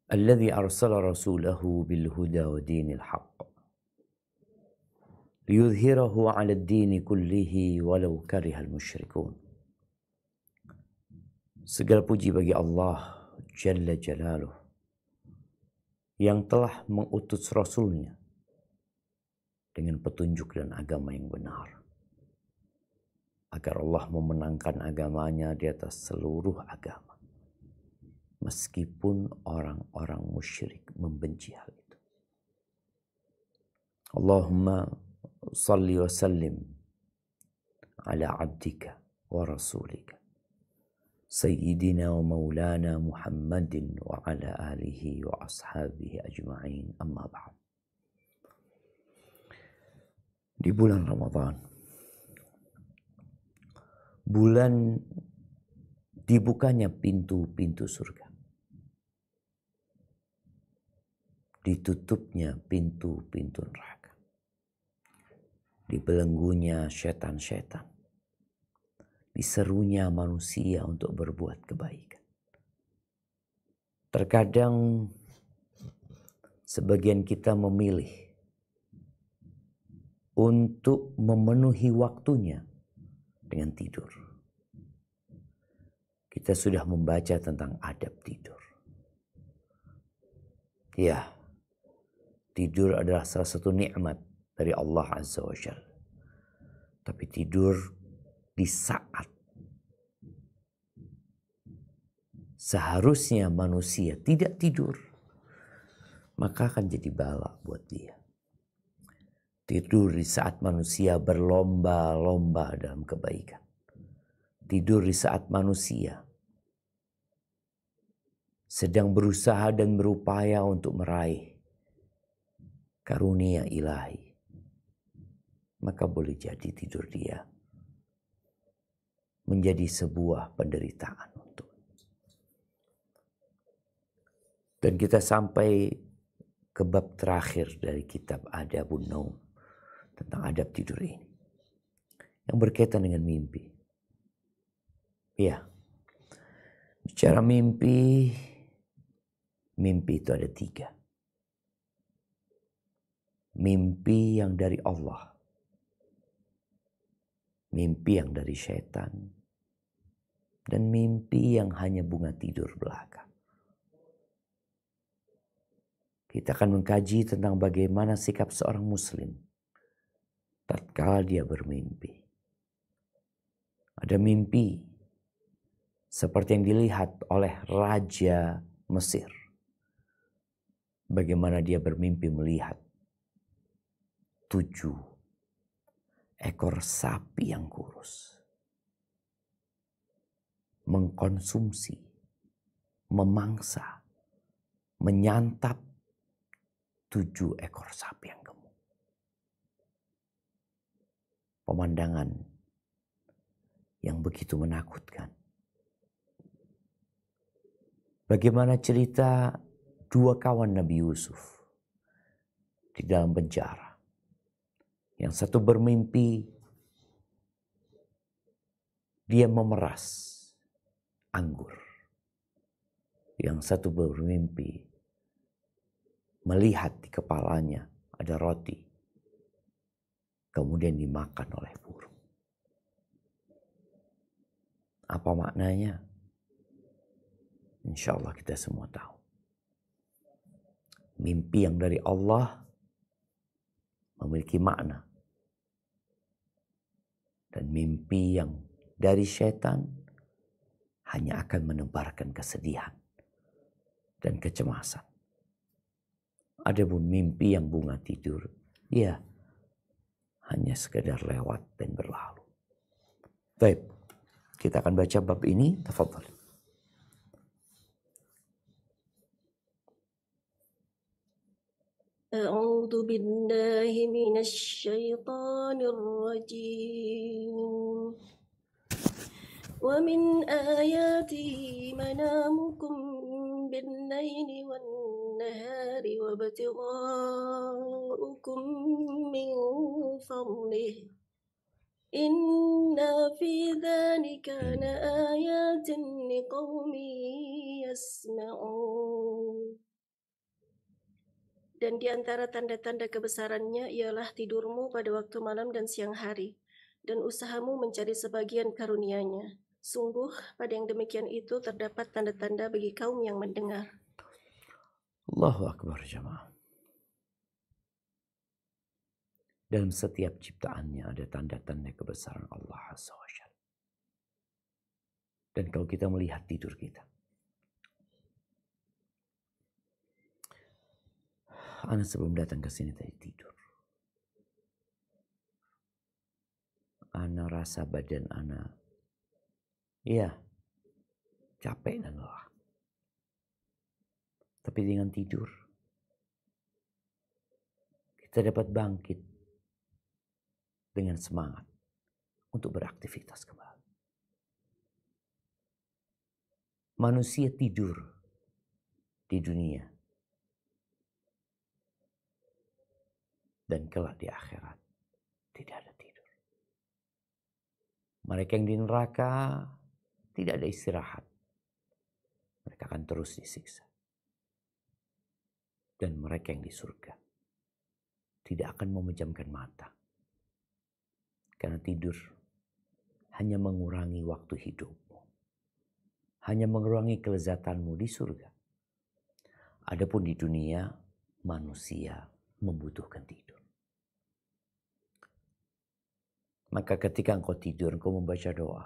Alladzi arsala rasulahu bil huda wa dinil haqq liyudhhirahu 'ala ad-dini kullihi walau karihal musyrikun. Segala puji bagi Allah Jalla Jalaluh yang telah mengutus Rasulnya dengan petunjuk dan agama yang benar, agar Allah memenangkan agamanya di atas seluruh agama, meskipun orang-orang musyrik membenci hal itu. Allahumma salli wa sallim ala abdika wa rasulika Sayyidina wa maulana Muhammadin wa ala alihi wa ashabihi ajma'in, amma ba'd. Di bulan Ramadan, bulan dibukanya pintu-pintu surga, ditutupnya pintu-pintu neraka, dibelenggunya setan-setan, diserunya manusia untuk berbuat kebaikan. Terkadang sebagian kita memilih untuk memenuhi waktunya dengan tidur. Kita sudah membaca tentang adab tidur. Ya, tidur adalah salah satu nikmat dari Allah Azza wa Jalla. Tapi tidur di saat seharusnya manusia tidak tidur, maka akan jadi bala buat dia. Tidur di saat manusia berlomba-lomba dalam kebaikan. Tidur di saat manusia sedang berusaha dan berupaya untuk meraih karunia ilahi, maka boleh jadi tidur dia menjadi sebuah penderitaan untuk. Dan kita sampai ke bab terakhir dari kitab Adabun Naum tentang adab tidur ini, yang berkaitan dengan mimpi. Ya, bicara mimpi, mimpi itu ada 3. Mimpi yang dari Allah, mimpi yang dari setan, dan mimpi yang hanya bunga tidur belaka. Kita akan mengkaji tentang bagaimana sikap seorang muslim tatkala dia bermimpi. Ada mimpi seperti yang dilihat oleh Raja Mesir. Bagaimana dia bermimpi melihat 7 ekor sapi yang kurus mengkonsumsi, memangsa, menyantap 7 ekor sapi yang gemuk. Pemandangan yang begitu menakutkan. Bagaimana cerita 2 kawan Nabi Yusuf di dalam penjara. Yang satu bermimpi dia memeras anggur. Yang satu bermimpi melihat di kepalanya ada roti, kemudian dimakan oleh burung. Apa maknanya? Insya Allah kita semua tahu. Mimpi yang dari Allah memiliki makna. Dan mimpi yang dari setan hanya akan menebarkan kesedihan dan kecemasan. Adapun mimpi yang bunga tidur, ya hanya sekedar lewat dan berlalu. Baik, kita akan baca bab ini. Tafadhal. أعوذ بالله من الشيطان الرجيم ومن آياته منامكم بالليل والنهار وابتغاؤكم من فضله إن في ذلك لآيات لقوم يسمعون Dan di antara tanda-tanda kebesarannya ialah tidurmu pada waktu malam dan siang hari, dan usahamu mencari sebagian karunia-Nya. Sungguh, pada yang demikian itu terdapat tanda-tanda bagi kaum yang mendengar. Allahu Akbar jamaah. Dalam setiap ciptaannya ada tanda-tanda kebesaran Allah Azza wa Jalla. Dan kalau kita melihat tidur kita, Ana sebelum datang ke sini tadi tidur. Ana rasa badan Ana, ya, capek dan lelah. Tapi dengan tidur, kita dapat bangkit dengan semangat untuk beraktivitas kembali. Manusia tidur di dunia dan kelak di akhirat tidak ada tidur. Mereka yang di neraka tidak ada istirahat. Mereka akan terus disiksa. Dan mereka yang di surga tidak akan memejamkan mata. Karena tidur hanya mengurangi waktu hidupmu. Hanya mengurangi kelezatanmu di surga. Adapun di dunia, manusia membutuhkan tidur. Maka ketika engkau tidur, engkau membaca doa.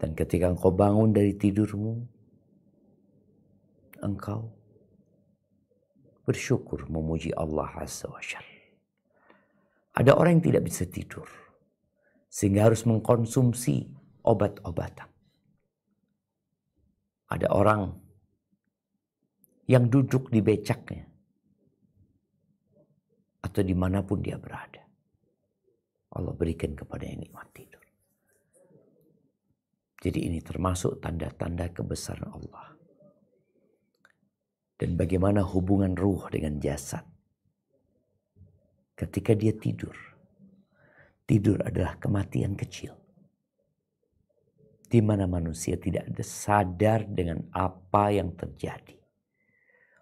Dan ketika engkau bangun dari tidurmu, engkau bersyukur memuji Allah Azza wa Jalla. Ada orang yang tidak bisa tidur, sehingga harus mengkonsumsi obat-obatan. Ada orang yang duduk di becaknya, atau dimanapun dia berada. Allah berikan kepadanya nikmat tidur. Jadi ini termasuk tanda-tanda kebesaran Allah. Dan bagaimana hubungan ruh dengan jasad. Ketika dia tidur. Tidur adalah kematian kecil. Di mana manusia tidak ada sadar dengan apa yang terjadi.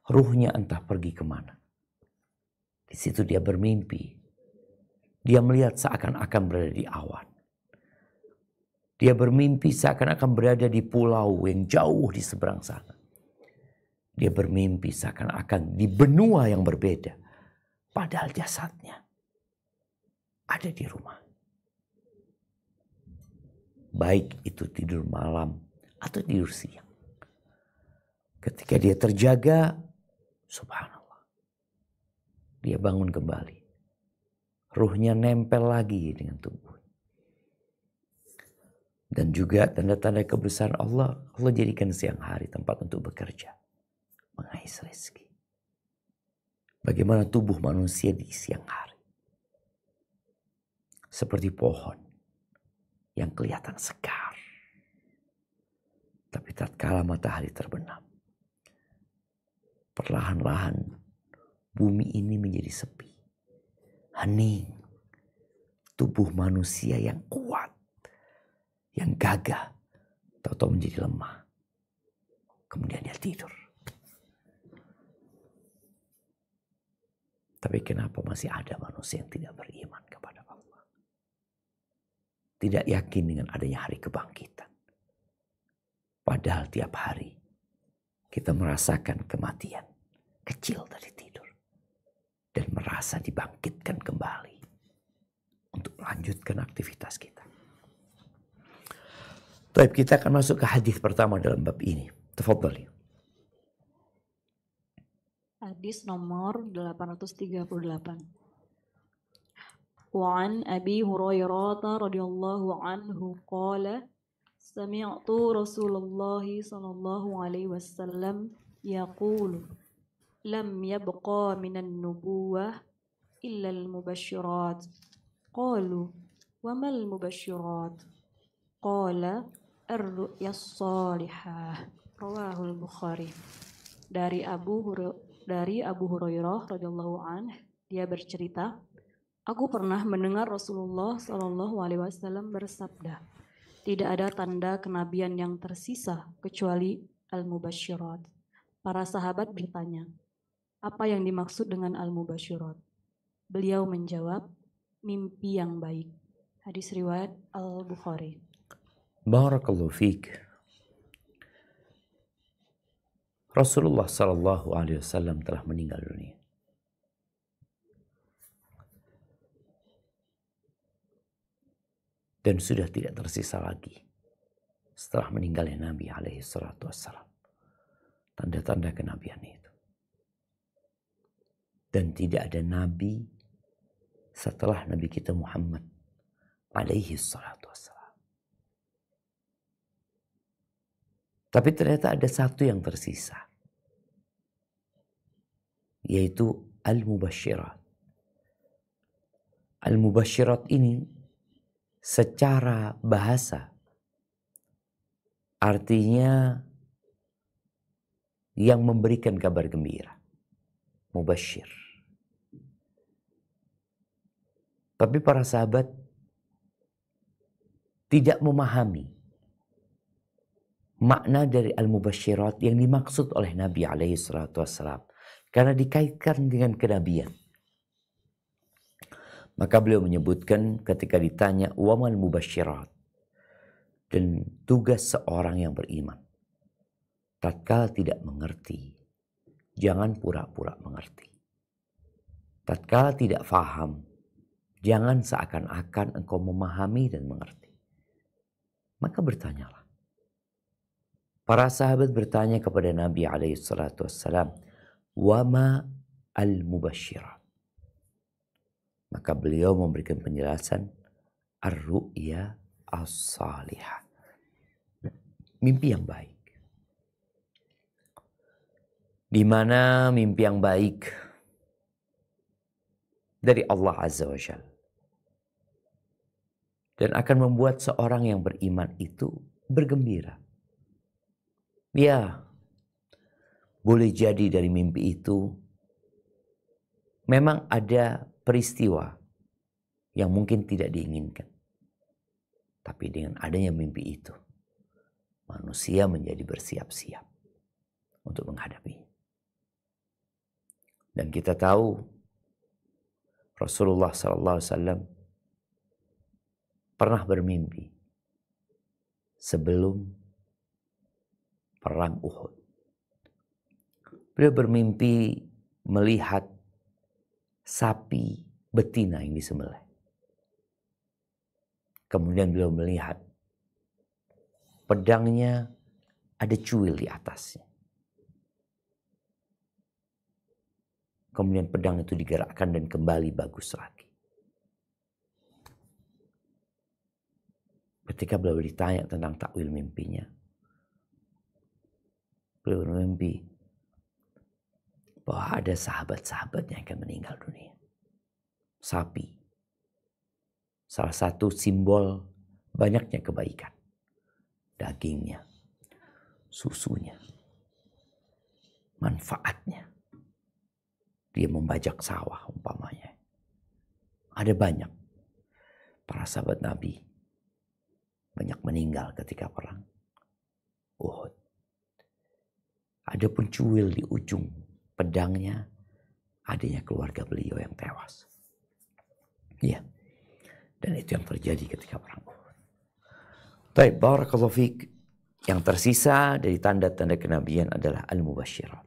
Ruhnya entah pergi kemana. Di situ dia bermimpi. Dia melihat seakan-akan berada di awan. Dia bermimpi seakan-akan berada di pulau yang jauh di seberang sana. Dia bermimpi seakan-akan di benua yang berbeda. Padahal jasadnya ada di rumah. Baik itu tidur malam atau tidur siang. Ketika dia terjaga, subhanallah. Dia bangun kembali. Ruhnya nempel lagi dengan tubuh. Dan juga tanda-tanda kebesaran Allah. Allah jadikan siang hari tempat untuk bekerja. Mengais rezeki. Bagaimana tubuh manusia di siang hari. Seperti pohon yang kelihatan segar. Tapi tatkala matahari terbenam, perlahan-lahan bumi ini menjadi sepi. Hening. Tubuh manusia yang kuat, yang gagah, tahu-tahu menjadi lemah. Kemudian dia tidur. Tapi kenapa masih ada manusia yang tidak beriman kepada Allah? Tidak yakin dengan adanya hari kebangkitan. Padahal tiap hari kita merasakan kematian kecil dari tidur. Dan merasa dibangkitkan kembali untuk melanjutkan aktivitas kita. Baik, kita akan masuk ke hadis pertama dalam bab ini. Tafadhali. Hadis nomor 838. Wa an Abi Hurairah radhiyallahu anhu qala sami'tu Rasulullah sallallahu alaihi wasallam yaqulu lam yabqa minan nubuwah illa al-mubasysyirat. Qalu wa mal mubasysyirat? Qala ar-ru'yas salihah. Rawahul Bukhari. Dari Abu Hurairah radhiyallahu anhu, dia bercerita, aku pernah mendengar Rasulullah sallallahu alaihi wasallam bersabda, tidak ada tanda kenabian yang tersisa kecuali al-mubasysyirat. Para sahabat bertanya, apa yang dimaksud dengan al-mubasyirat? Beliau menjawab, mimpi yang baik. Hadis riwayat Al-Bukhari. Barakallahu fiik. Rasulullah sallallahu alaihi wasallam telah meninggal dunia. Dan sudah tidak tersisa lagi setelah meninggalnya Nabi alaihi salatu wassalam tanda-tanda kenabian itu. Dan tidak ada nabi setelah Nabi kita Muhammad alaihi salatu wassalam. Tapi ternyata ada satu yang tersisa, yaitu al-mubasyirat. Al-mubasyirat ini secara bahasa artinya yang memberikan kabar gembira, mubasyir. Tapi para sahabat tidak memahami makna dari al-mubasyirat yang dimaksud oleh Nabi alaihi salatu wassalam, karena dikaitkan dengan kenabian. Maka beliau menyebutkan ketika ditanya wamal mubasyirat, dan tugas seorang yang beriman. Tatkala tidak mengerti, jangan pura-pura mengerti. Tatkala tidak faham, jangan seakan-akan engkau memahami dan mengerti. Maka bertanyalah. Para sahabat bertanya kepada Nabi alaihi salatu wassalam, wama al-mubasyirat. Maka beliau memberikan penjelasan ar-ru'ya as-salihah. Mimpi yang baik. Di mana mimpi yang baik dari Allah Azza wa Jalla. Dan akan membuat seorang yang beriman itu bergembira. Ya, boleh jadi dari mimpi itu memang ada peristiwa yang mungkin tidak diinginkan. Tapi dengan adanya mimpi itu, manusia menjadi bersiap-siap untuk menghadapinya. Dan kita tahu Rasulullah SAW pernah bermimpi sebelum perang Uhud. Beliau bermimpi melihat sapi betina yang disembelih. Kemudian beliau melihat pedangnya ada cuil di atasnya. Kemudian pedang itu digerakkan dan kembali bagus lagi. Ketika beliau ditanya tentang takwil mimpinya, beliau bermimpi bahwa ada sahabat-sahabat yang akan meninggal dunia. Sapi. Salah satu simbol banyaknya kebaikan. Dagingnya, susunya, manfaatnya. Dia membajak sawah umpamanya. Ada banyak para sahabat Nabi banyak meninggal ketika perang Uhud. Ada pun cuil di ujung pedangnya, adanya keluarga beliau yang tewas. Ya, dan itu yang terjadi ketika perang Uhud. Baik, barakallahu fiik. Yang tersisa dari tanda-tanda kenabian adalah al-mubasyirat.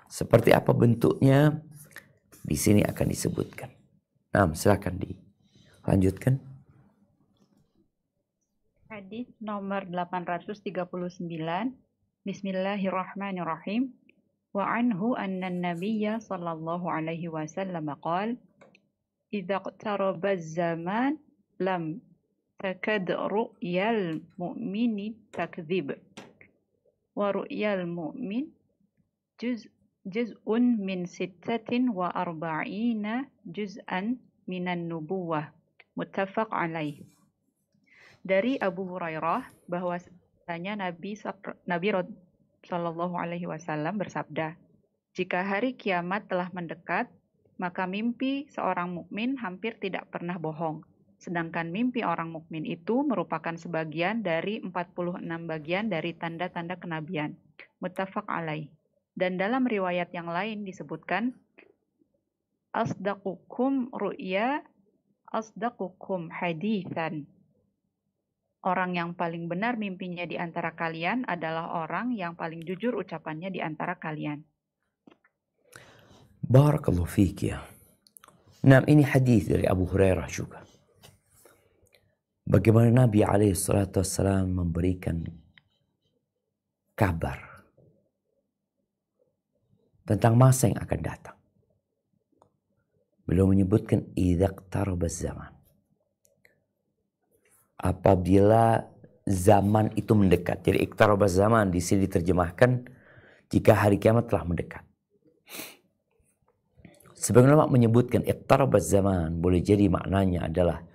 Seperti apa bentuknya? Di sini akan disebutkan. Nah, silakan dilanjutkan. Hadis nomor 839. Bismillahirrahmanirrahim. Wa anhu anna an-nabiyya sallallahu alaihi wasallam qala idza iqtaraba az-zaman lam takad ru'yal mu'mini takdzib wa ru'yal mu'min juz'un min 46 juz'an minan nubuwah muttafaq alaih. Dari Abu Hurairah bahwasanya Nabi Sallallahu Alaihi Wasallam bersabda, jika hari kiamat telah mendekat, maka mimpi seorang mukmin hampir tidak pernah bohong. Sedangkan mimpi orang mukmin itu merupakan sebagian dari 46 bagian dari tanda-tanda kenabian. Muttafaq alaih. Dan dalam riwayat yang lain disebutkan, asdaqukum ru'ya, asdaqukum hadithan. Orang yang paling benar mimpinya di antara kalian adalah orang yang paling jujur ucapannya di antara kalian. Barakallahu fiik ya. Nah, ini hadis dari Abu Hurairah juga. Bagaimana Nabi SAW memberikan kabar tentang masa yang akan datang. Beliau menyebutkan idza iqtarabaz zaman. Apabila zaman itu mendekat. Jadi iqtarabaz zaman di sini diterjemahkan jika hari kiamat telah mendekat. Sebagian ulama menyebutkan iqtarabaz zaman boleh jadi maknanya adalah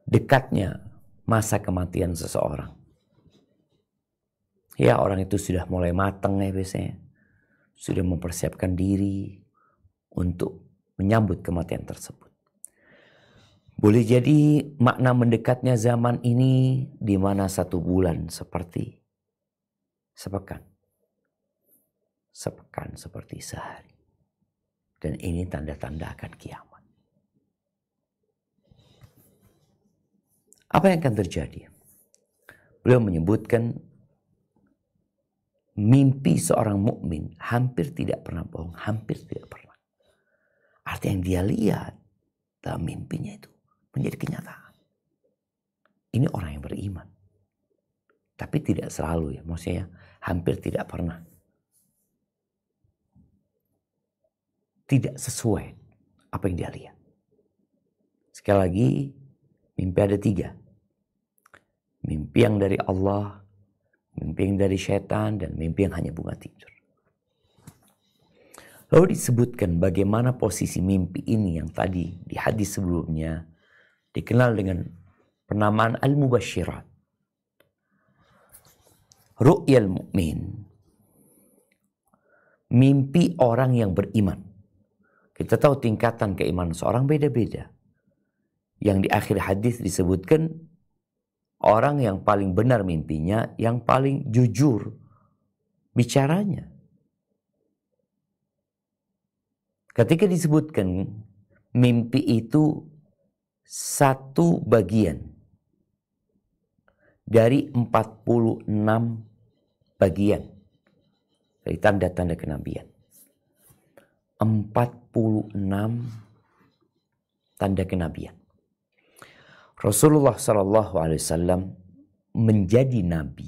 dekatnya masa kematian seseorang. Ya, orang itu sudah mulai matang ya biasanya. Sudah mempersiapkan diri untuk menyambut kematian tersebut. Boleh jadi makna mendekatnya zaman ini di mana 1 bulan seperti sepekan. Sepekan seperti sehari. Dan ini tanda-tanda akan kiamat. Apa yang akan terjadi? Beliau menyebutkan mimpi seorang mukmin hampir tidak pernah bohong, hampir tidak pernah. Artinya yang dia lihat dalam mimpinya itu menjadi kenyataan. Ini orang yang beriman. Tapi tidak selalu ya, maksudnya hampir tidak pernah. Tidak sesuai apa yang dia lihat. Sekali lagi, mimpi ada 3. Mimpi yang dari Allah, mimpi yang dari syaitan, dan mimpi yang hanya bunga tidur. Lalu disebutkan bagaimana posisi mimpi ini yang tadi di hadis sebelumnya dikenal dengan penamaan al-mubasyirat. Ru'yal mu'min. Mimpi orang yang beriman. Kita tahu tingkatan keimanan seorang beda-beda. Yang di akhir hadis disebutkan orang yang paling benar mimpinya, yang paling jujur bicaranya. Ketika disebutkan mimpi itu 1 bagian dari 46 bagian dari tanda-tanda kenabian. 46 tanda kenabian. Rasulullah SAW menjadi nabi.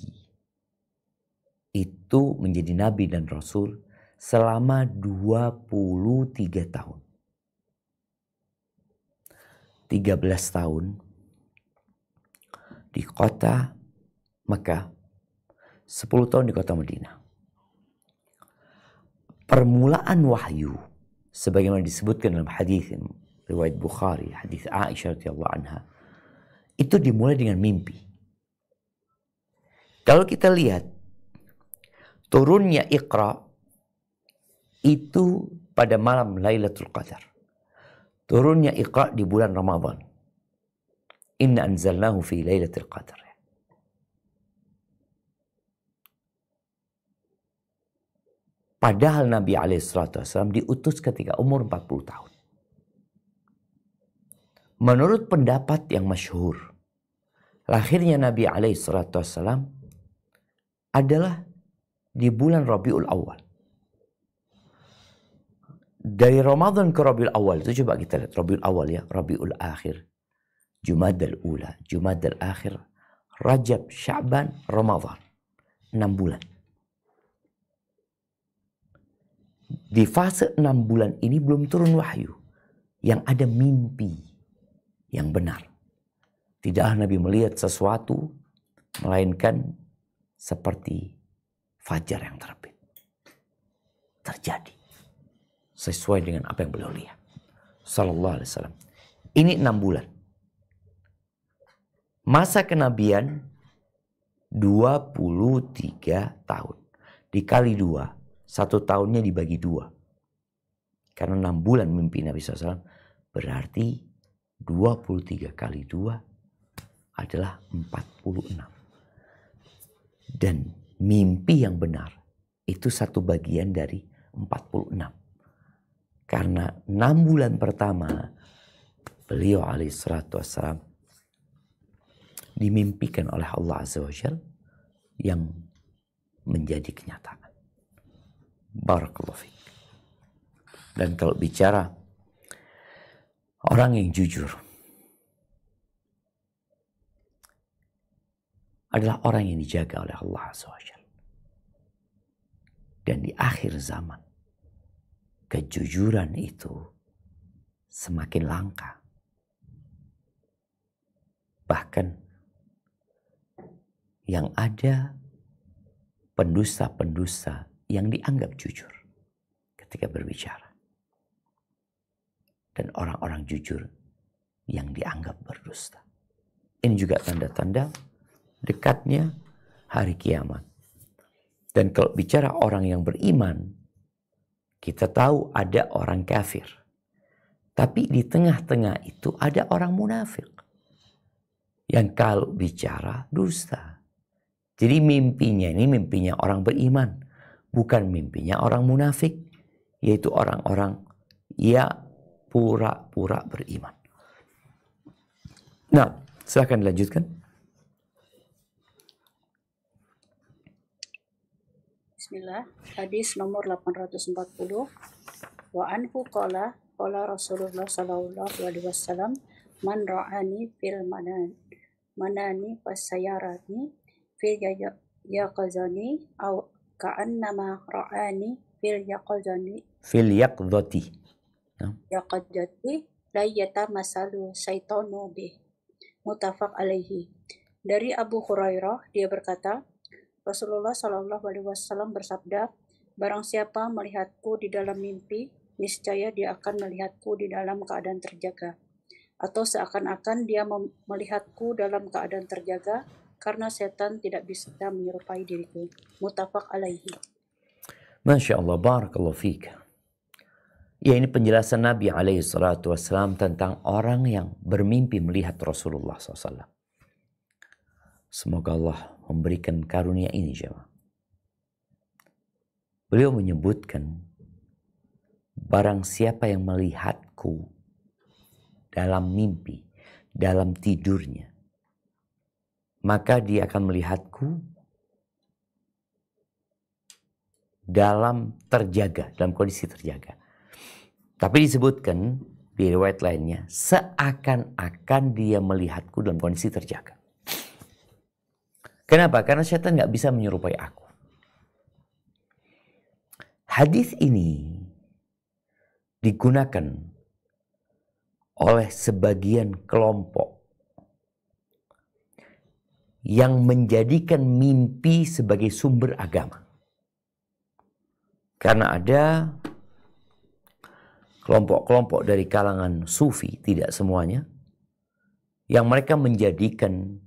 Itu menjadi nabi dan rasul selama 23 tahun. 13 tahun di kota Mekah, 10 tahun di kota Madinah. Permulaan wahyu sebagaimana disebutkan dalam hadis riwayat Bukhari, hadis Aisyah radhiyallahu anha, itu dimulai dengan mimpi. Kalau kita lihat turunnya Iqra itu pada malam Lailatul Qadar. Turunnya Iqra di bulan Ramadan. Inna anzalnahu fi Lailatul Qadar. Padahal Nabi SAW diutus ketika umur 40 tahun. Menurut pendapat yang masyhur, lahirnya Nabi SAW adalah di bulan Rabiul Awal. Dari Ramadan ke Rabiul Awal itu coba kita lihat. Rabiul Awal ya, Rabiul Akhir, Jumadal Ula, Jumadal Akhir, Rajab, Sya'ban, Ramadan. 6 bulan. Di fase 6 bulan ini belum turun wahyu. Yang ada mimpi yang benar. Tidaklah Nabi melihat sesuatu melainkan seperti fajar yang terbit. Terjadi sesuai dengan apa yang beliau lihat. Sallallahu alaihi wasallam. Ini 6 bulan. Masa kenabian 23 tahun. Dikali 2. 1 tahunnya dibagi 2. Karena 6 bulan mimpi Nabi SAW. Berarti 23 kali 2 adalah 46. Dan mimpi yang benar itu satu bagian dari 46. Karena 6 bulan pertama beliau alaihissalatu wassalam dimimpikan oleh Allah Azza wa Jalla yang menjadi kenyataan. Barakallahu fiik. Dan kalau bicara orang yang jujur adalah orang yang dijaga oleh Allah Azza wa Jalla. Dan di akhir zaman, kejujuran itu semakin langka. Bahkan yang ada pendusta-pendusta yang dianggap jujur ketika berbicara. Dan orang-orang jujur yang dianggap berdusta. Ini juga tanda-tanda dekatnya hari kiamat. Dan kalau bicara orang yang beriman, kita tahu ada orang kafir. Tapi di tengah-tengah itu ada orang munafik. Yang kalau bicara dusta. Jadi mimpinya ini mimpinya orang beriman. Bukan mimpinya orang munafik. Yaitu orang-orang ya pura-pura beriman. Nah, silakan dilanjutkan. Bismillah, hadis nomor 840. Wa anhu qala Rasulullah sallallahu alaihi wasallam, man ra'ani fil manani fasayarani fil yaqazani aw ka'annama ra'ani fil yaqzati la yatamasalu syaitanu bih. Muttafaq alaihi. Dari Abu Hurairah, dia berkata, Rasulullah Shallallahu Alaihi Wasallam bersabda, barang siapa melihatku di dalam mimpi, niscaya dia akan melihatku di dalam keadaan terjaga. Atau seakan-akan dia melihatku dalam keadaan terjaga, karena setan tidak bisa menyerupai diriku. Muttafaq alaihi. Masya Allah, barakallahu fiik. Ya, ini penjelasan Nabi SAW tentang orang yang bermimpi melihat Rasulullah SAW. Semoga Allah memberikan karunia ini, jemaah. Beliau menyebutkan, barang siapa yang melihatku dalam mimpi, dalam tidurnya, maka dia akan melihatku dalam terjaga, dalam kondisi terjaga. Tapi disebutkan di riwayat lainnya, seakan-akan dia melihatku dalam kondisi terjaga. Kenapa? Karena setan nggak bisa menyerupai aku. Hadis ini digunakan oleh sebagian kelompok yang menjadikan mimpi sebagai sumber agama. Karena ada kelompok-kelompok dari kalangan sufi, tidak semuanya, yang mereka menjadikan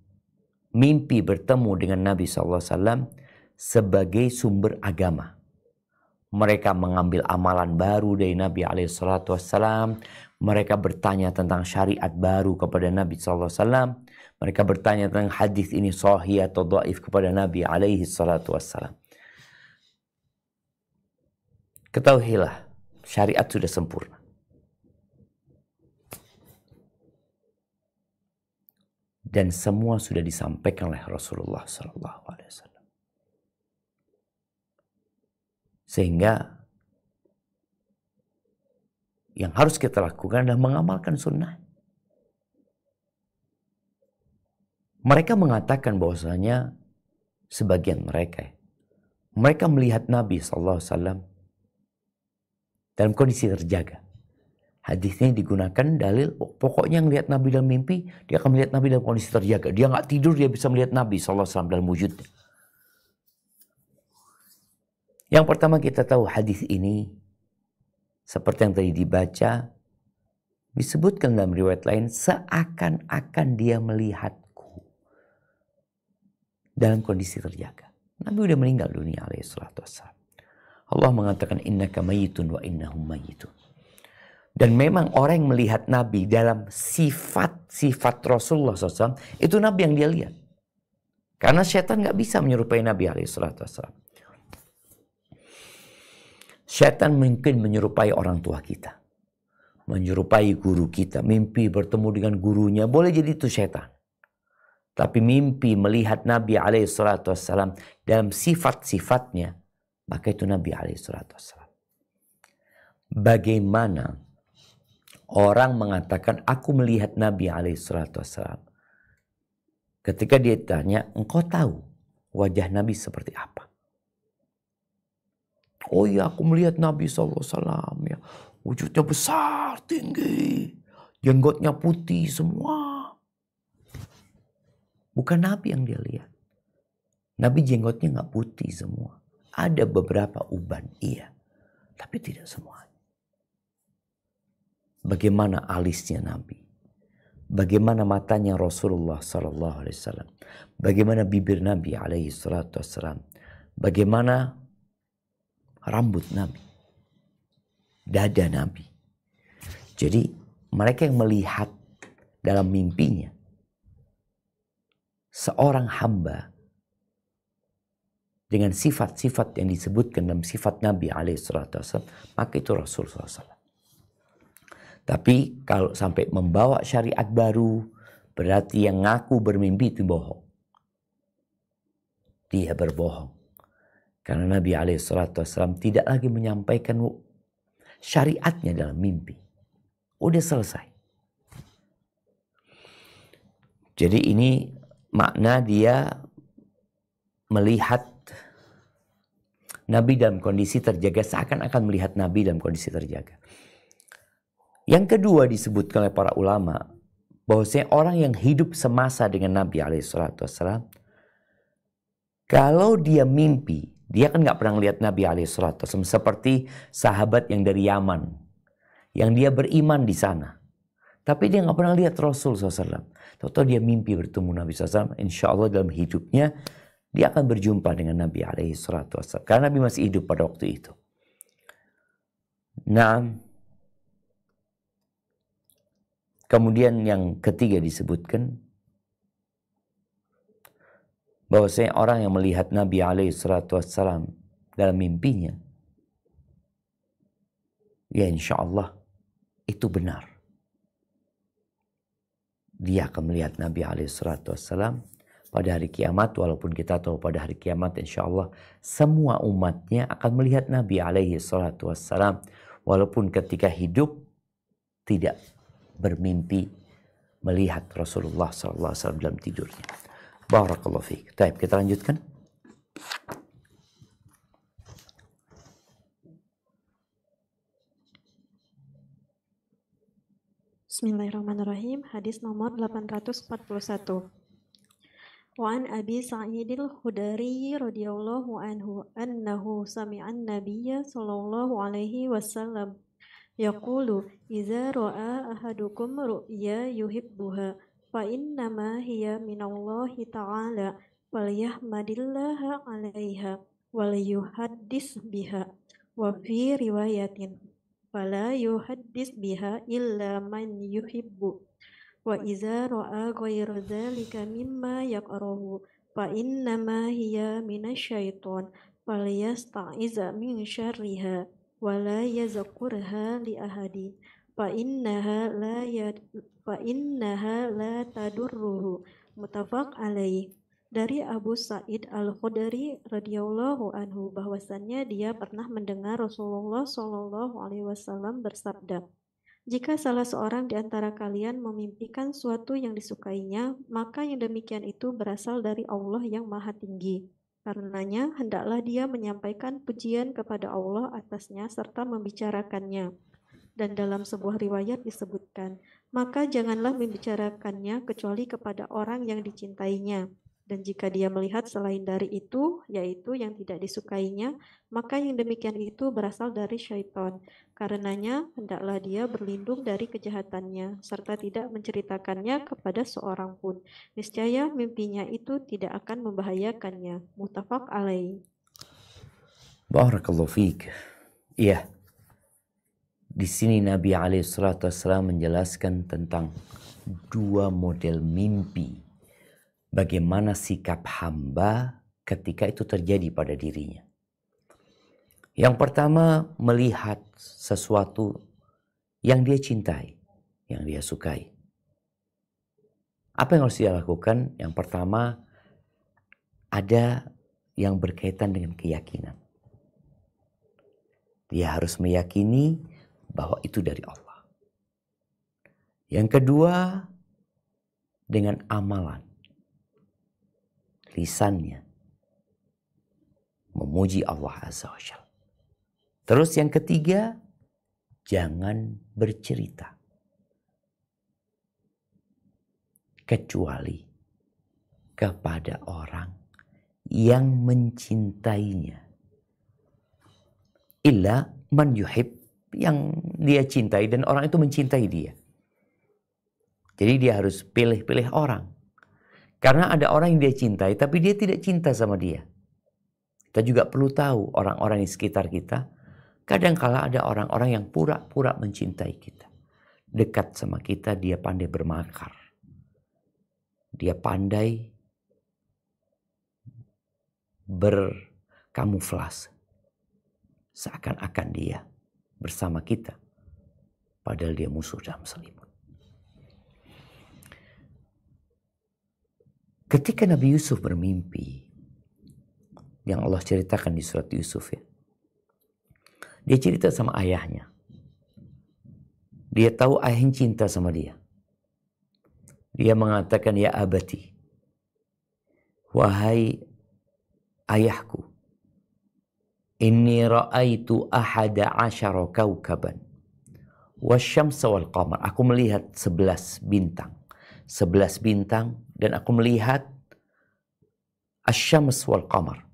mimpi bertemu dengan Nabi SAW sebagai sumber agama. Mereka mengambil amalan baru dari Nabi SAW. Mereka bertanya tentang syariat baru kepada Nabi SAW. Mereka bertanya tentang hadis ini sahih atau dhaif kepada Nabi SAW. Ketahuilah, syariat sudah sempurna. Dan semua sudah disampaikan oleh Rasulullah SAW. Sehingga yang harus kita lakukan adalah mengamalkan sunnah. Mereka mengatakan bahwasanya sebagian mereka melihat Nabi SAW dalam kondisi terjaga. Hadis ini digunakan dalil, pokoknya yang lihat Nabi dalam mimpi, dia akan melihat Nabi dalam kondisi terjaga. Dia nggak tidur, dia bisa melihat Nabi SAW dalam wujudnya. Yang pertama kita tahu hadis ini, seperti yang tadi dibaca, disebutkan dalam riwayat lain, seakan-akan dia melihatku dalam kondisi terjaga. Nabi udah meninggal dunia alaihissalatu wassalam. Allah mengatakan, innaka mayyitun wa innahum mayyitun. Dan memang orang yang melihat Nabi dalam sifat-sifat Rasulullah SAW, itu Nabi yang dia lihat. Karena setan gak bisa menyerupai Nabi SAW. Setan mungkin menyerupai orang tua kita, menyerupai guru kita, mimpi bertemu dengan gurunya, boleh jadi itu setan. Tapi mimpi melihat Nabi SAW dalam sifat-sifatnya, maka itu Nabi SAW. Bagaimana orang mengatakan aku melihat Nabi SAW? Ketika dia tanya, engkau tahu wajah Nabi seperti apa? Oh iya, aku melihat Nabi SAW ya. Wujudnya besar, tinggi. Jenggotnya putih semua. Bukan Nabi yang dia lihat. Nabi jenggotnya gak putih semua. Ada beberapa uban, iya. Tapi tidak semuanya. Bagaimana alisnya Nabi? Bagaimana matanya Rasulullah SAW? Bagaimana bibir Nabi SAW? Bagaimana rambut Nabi, dada Nabi. Jadi mereka yang melihat dalam mimpinya seorang hamba dengan sifat-sifat yang disebutkan dalam sifat Nabi SAW, maka itu Rasulullah SAW. Tapi kalau sampai membawa syariat baru, berarti yang ngaku bermimpi itu bohong. Dia berbohong. Karena Nabi SAW tidak lagi menyampaikan syariatnya dalam mimpi. Udah selesai. Jadi ini makna dia melihat Nabi dalam kondisi terjaga, seakan-akan melihat Nabi dalam kondisi terjaga. Yang kedua disebutkan oleh para ulama, bahwasanya orang yang hidup semasa dengan Nabi SAW, kalau dia mimpi, dia kan gak pernah lihat Nabi SAW. Seperti sahabat yang dari Yaman, yang dia beriman di sana, tapi dia gak pernah lihat Rasul SAW. Tahu-tahu dia mimpi bertemu Nabi SAW. Insya Allah dalam hidupnya dia akan berjumpa dengan Nabi SAW. Karena Nabi masih hidup pada waktu itu. Nah, kemudian yang ketiga disebutkan, bahwasanya orang yang melihat Nabi SAW dalam mimpinya, ya insya Allah itu benar. Dia akan melihat Nabi SAW pada hari kiamat, walaupun kita tahu pada hari kiamat insya Allah semua umatnya akan melihat Nabi SAW, walaupun ketika hidup tidak bermimpi melihat Rasulullah SAW dalam tidurnya. Barakallahu fiik. Baik, kita lanjutkan. Bismillahirrahmanirrahim. Hadis nomor 841. Wa an Abi Sa'idil Khudri radhiyallahu anhu annahu sami'an nabiyya sallallahu alaihi wasallam yaqulu idza ra'a ahadukum ru'ya yuhibbuha fa innama hiya minallahi ta'ala falyahmadillaha 'alaiha wal yuhaddis biha wa fi riwayatin fala yuhaddis biha illa man yuhibbu wa idza ra'a ghayra dzalika mimma yaqrahu fa innama hiya minasyaiton falyasta'iz min syarriha wa la yazkurha li ahadin fa innaha la tadurruhu. Muttafaq alaih. Dari Abu Sa'id Al-Khudri radhiyallahu anhu bahwasannya dia pernah mendengar Rasulullah Shallallahu alaihi wasallam bersabda, jika salah seorang di antara kalian memimpikan suatu yang disukainya, maka yang demikian itu berasal dari Allah yang Maha Tinggi. Karenanya hendaklah dia menyampaikan pujian kepada Allah atasnya serta membicarakannya. Dan dalam sebuah riwayat disebutkan, maka janganlah membicarakannya kecuali kepada orang yang dicintainya. Dan jika dia melihat selain dari itu, yaitu yang tidak disukainya, maka yang demikian itu berasal dari syaitan. Karenanya hendaklah dia berlindung dari kejahatannya, serta tidak menceritakannya kepada seorang pun. Niscaya mimpinya itu tidak akan membahayakannya. Muttafaq alaih. Barakallahu fiik. Iya. Di sini Nabi SAW menjelaskan tentang dua model mimpi. Bagaimana sikap hamba ketika itu terjadi pada dirinya. Yang pertama, melihat sesuatu yang dia cintai, yang dia sukai. Apa yang harus dia lakukan? Yang pertama, ada yang berkaitan dengan keyakinan. Dia harus meyakini bahwa itu dari Allah. Yang kedua, dengan amalan. Lisannya memuji Allah Azza wa Jalla. Terus yang ketiga, jangan bercerita. Kecuali kepada orang yang mencintainya. Illa man yuhib, yang dia cintai dan orang itu mencintai dia. Jadi dia harus pilih-pilih orang. Karena ada orang yang dia cintai tapi dia tidak cinta sama dia. Kita juga perlu tahu orang-orang di sekitar kita. Kadangkala ada orang-orang yang pura-pura mencintai kita. Dekat sama kita, dia pandai bermakar. Dia pandai berkamuflase. Seakan-akan dia bersama kita. Padahal dia musuh dalam selimut. Ketika Nabi Yusuf bermimpi, yang Allah ceritakan di surat Yusuf ya. Dia cerita sama ayahnya. Dia tahu ayahnya cinta sama dia. Dia mengatakan, ya abati, wahai ayahku, inni ra'aitu ahada asyara kawkaban wasyamsa wal qamar. Aku melihat 11 bintang. 11 bintang dan aku melihat asyams wal qamar.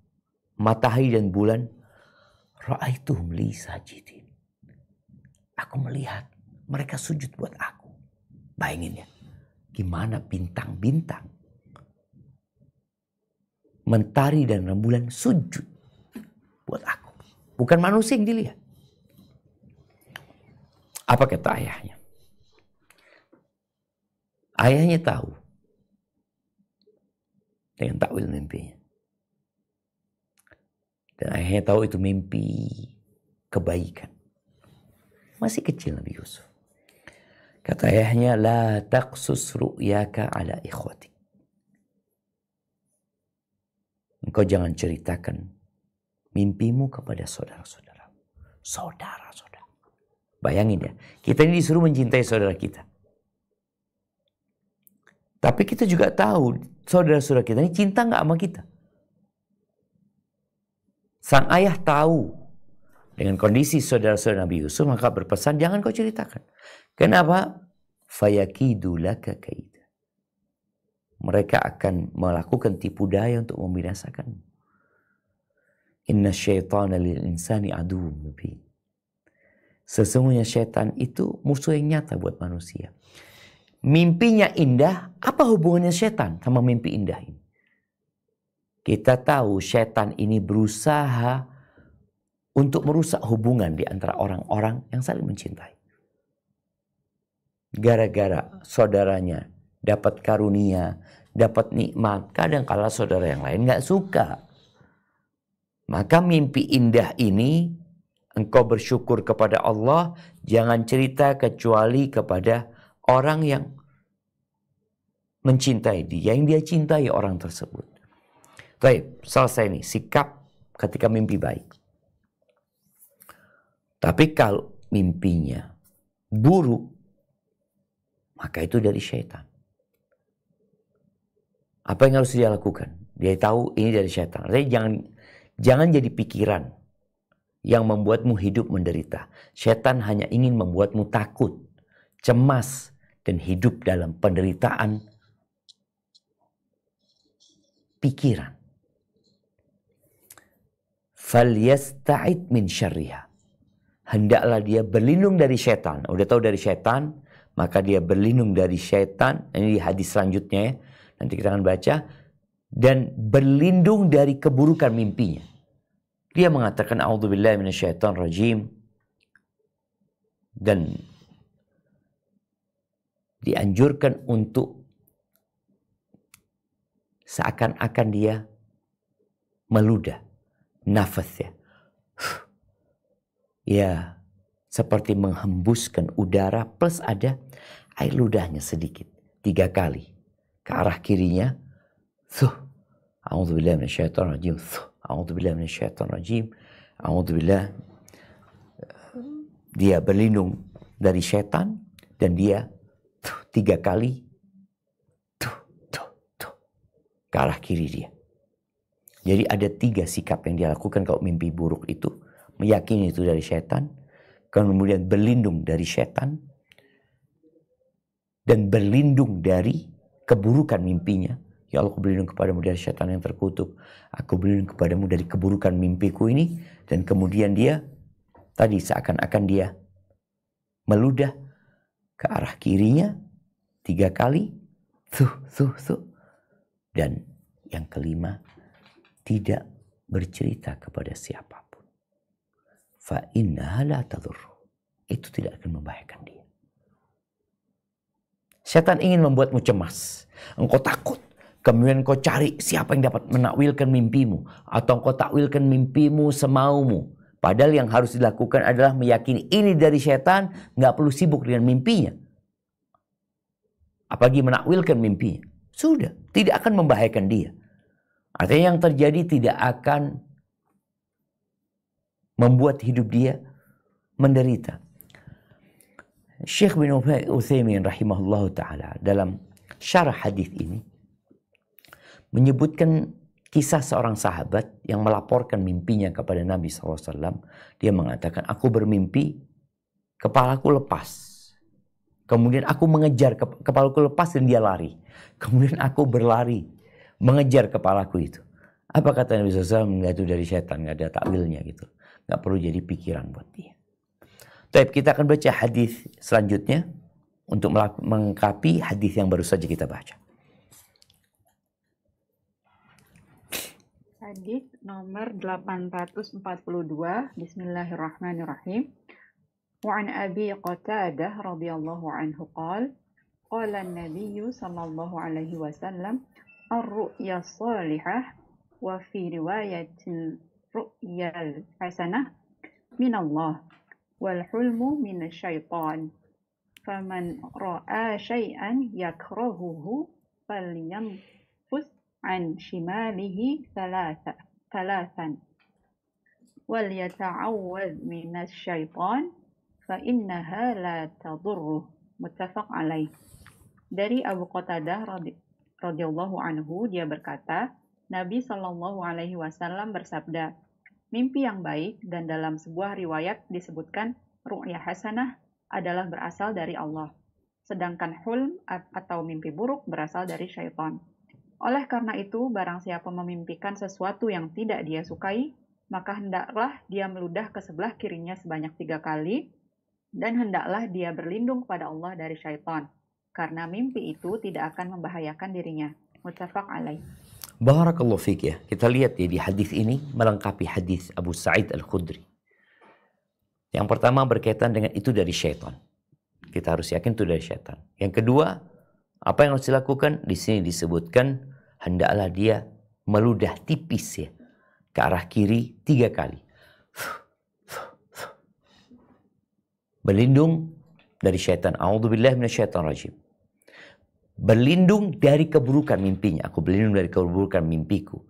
Matahari dan bulan. Ra'aituhum li sajidin. Aku melihat mereka sujud buat aku. Bayangin ya. Gimana bintang-bintang, mentari dan rembulan sujud buat aku. Bukan manusia yang dilihat. Apa kata ayahnya? Ayahnya tahu dengan takwil mimpinya. Dan ayahnya tahu itu mimpi kebaikan. Masih kecil Nabi Yusuf. Kata ayahnya, la taqsus ru'yaka ala ikhwatik. Engkau jangan ceritakan mimpimu kepada saudara-saudara. Saudara-saudara. Bayangin ya, kita ini disuruh mencintai saudara kita. Tapi kita juga tahu saudara-saudara kita ini cinta nggak sama kita. Sang ayah tahu dengan kondisi saudara-saudara Nabi Yusuf, maka berpesan jangan kau ceritakan. Kenapa? Fayakidu laka kaida. Mereka akan melakukan tipu daya untuk membinasakan. Inna syaitana lil insani aduwwun mubin. Sesungguhnya syaitan itu musuh yang nyata buat manusia. Mimpinya indah, apa hubungannya syaitan sama mimpi indah ini? Kita tahu syaitan ini berusaha untuk merusak hubungan di antara orang-orang yang saling mencintai. Gara-gara saudaranya dapat karunia, dapat nikmat, kadang-kala saudara yang lain gak suka. Maka mimpi indah ini, engkau bersyukur kepada Allah, jangan cerita kecuali kepada orang yang mencintai dia, yang dia cintai orang tersebut. Baik, selesai nih, sikap ketika mimpi baik. Tapi kalau mimpinya buruk, maka itu dari syaitan. Apa yang harus dia lakukan? Dia tahu ini dari syaitan. Jadi jangan jadi pikiran yang membuatmu hidup menderita. Syaitan hanya ingin membuatmu takut, cemas, dan hidup dalam penderitaan pikiran. Falyasta'id min syarriha. Hendaklah dia berlindung dari syaitan. Udah tahu dari syaitan, maka dia berlindung dari syaitan. Ini di hadis selanjutnya ya. Nanti kita akan baca. Dan berlindung dari keburukan mimpinya. Dia mengatakan a'udzubillahi minasyaitonir rajim. Dan dianjurkan untuk seakan-akan dia meludah nafasnya. ya seperti menghembuskan udara plus ada air ludahnya sedikit 3 kali ke arah kirinya. A'udzubillahi minasyaitonirrajim. A'udzubillahi minasyaitonirrajim. A'udzubillah. Dia berlindung dari setan dan dia 3 kali ke arah kiri dia. Jadi ada 3 sikap yang dia lakukan kalau mimpi buruk itu. Meyakini itu dari setan, kemudian berlindung dari setan, dan berlindung dari keburukan mimpinya. Ya Allah, aku berlindung kepadamu dari setan yang terkutuk. Aku berlindung kepadamu dari keburukan mimpiku ini. Dan kemudian dia tadi seakan-akan dia meludah ke arah kirinya 3 kali. Dan yang kelima, tidak bercerita kepada siapapun. Fa innaha la tadurru. Itu tidak akan membahayakan dia. Setan ingin membuatmu cemas. Engkau takut. Kemudian engkau cari siapa yang dapat menakwilkan mimpimu. Atau engkau takwilkan mimpimu semaumu. Padahal yang harus dilakukan adalah meyakini ini dari setan. Nggak perlu sibuk dengan mimpinya. Apalagi menakwilkan mimpinya. Sudah, tidak akan membahayakan dia. Artinya yang terjadi tidak akan membuat hidup dia menderita. Syekh bin Utsaimin rahimahullah ta'ala dalam syarah hadis ini menyebutkan kisah seorang sahabat yang melaporkan mimpinya kepada Nabi SAW. Dia mengatakan, aku bermimpi kepalaku lepas. Kemudian aku mengejar kepalaku lepas dan dia lari. Kemudian aku berlari mengejar kepalaku itu. Apa kata Nabi SAW? Enggak, itu dari setan, enggak ada takwilnya gitu. Enggak perlu jadi pikiran buat dia. Baik, kita akan baca hadis selanjutnya untuk melengkapi hadis yang baru saja kita baca. Hadis nomor 842. Bismillahirrahmanirrahim. Wa an Abi Qatadah radhiyallahu anhu qala qala an-nabiy sallallahu alaihi wasallam ar-ru'ya salihah wa fi riwayatin ru'yal hasanah min Allah wal hulmu min syaitan faman ra'a syai'an yakrahuhu falyanfus an shimalihi thalathan wal yata'awwadh min syaitan fa innaha la tadurruh. Muttafaq alaih. Dari Abu Qatadah radhiyallahu anhu, dia berkata, Nabi Shallallahu alaihi wasallam bersabda, mimpi yang baik dan dalam sebuah riwayat disebutkan ru'ya hasanah adalah berasal dari Allah, sedangkan hulm atau mimpi buruk berasal dari syaitan. Oleh karena itu, barang siapa memimpikan sesuatu yang tidak dia sukai, maka hendaklah dia meludah ke sebelah kirinya sebanyak 3 kali, dan hendaklah dia berlindung kepada Allah dari syaitan, karena mimpi itu tidak akan membahayakan dirinya. Muttafaq alaih. Barakallahu fiik ya. Kita lihat ya di hadis ini melengkapi hadis Abu Sa'id Al-Khudri. Yang pertama berkaitan dengan itu dari syaitan. Kita harus yakin itu dari syaitan. Yang kedua, apa yang harus dilakukan? Di sini disebutkan hendaklah dia meludah tipis ya ke arah kiri 3 kali. Berlindung dari syaitan. A'udzubillahi minasyaitonirrajim. Berlindung dari keburukan mimpinya. Aku berlindung dari keburukan mimpiku.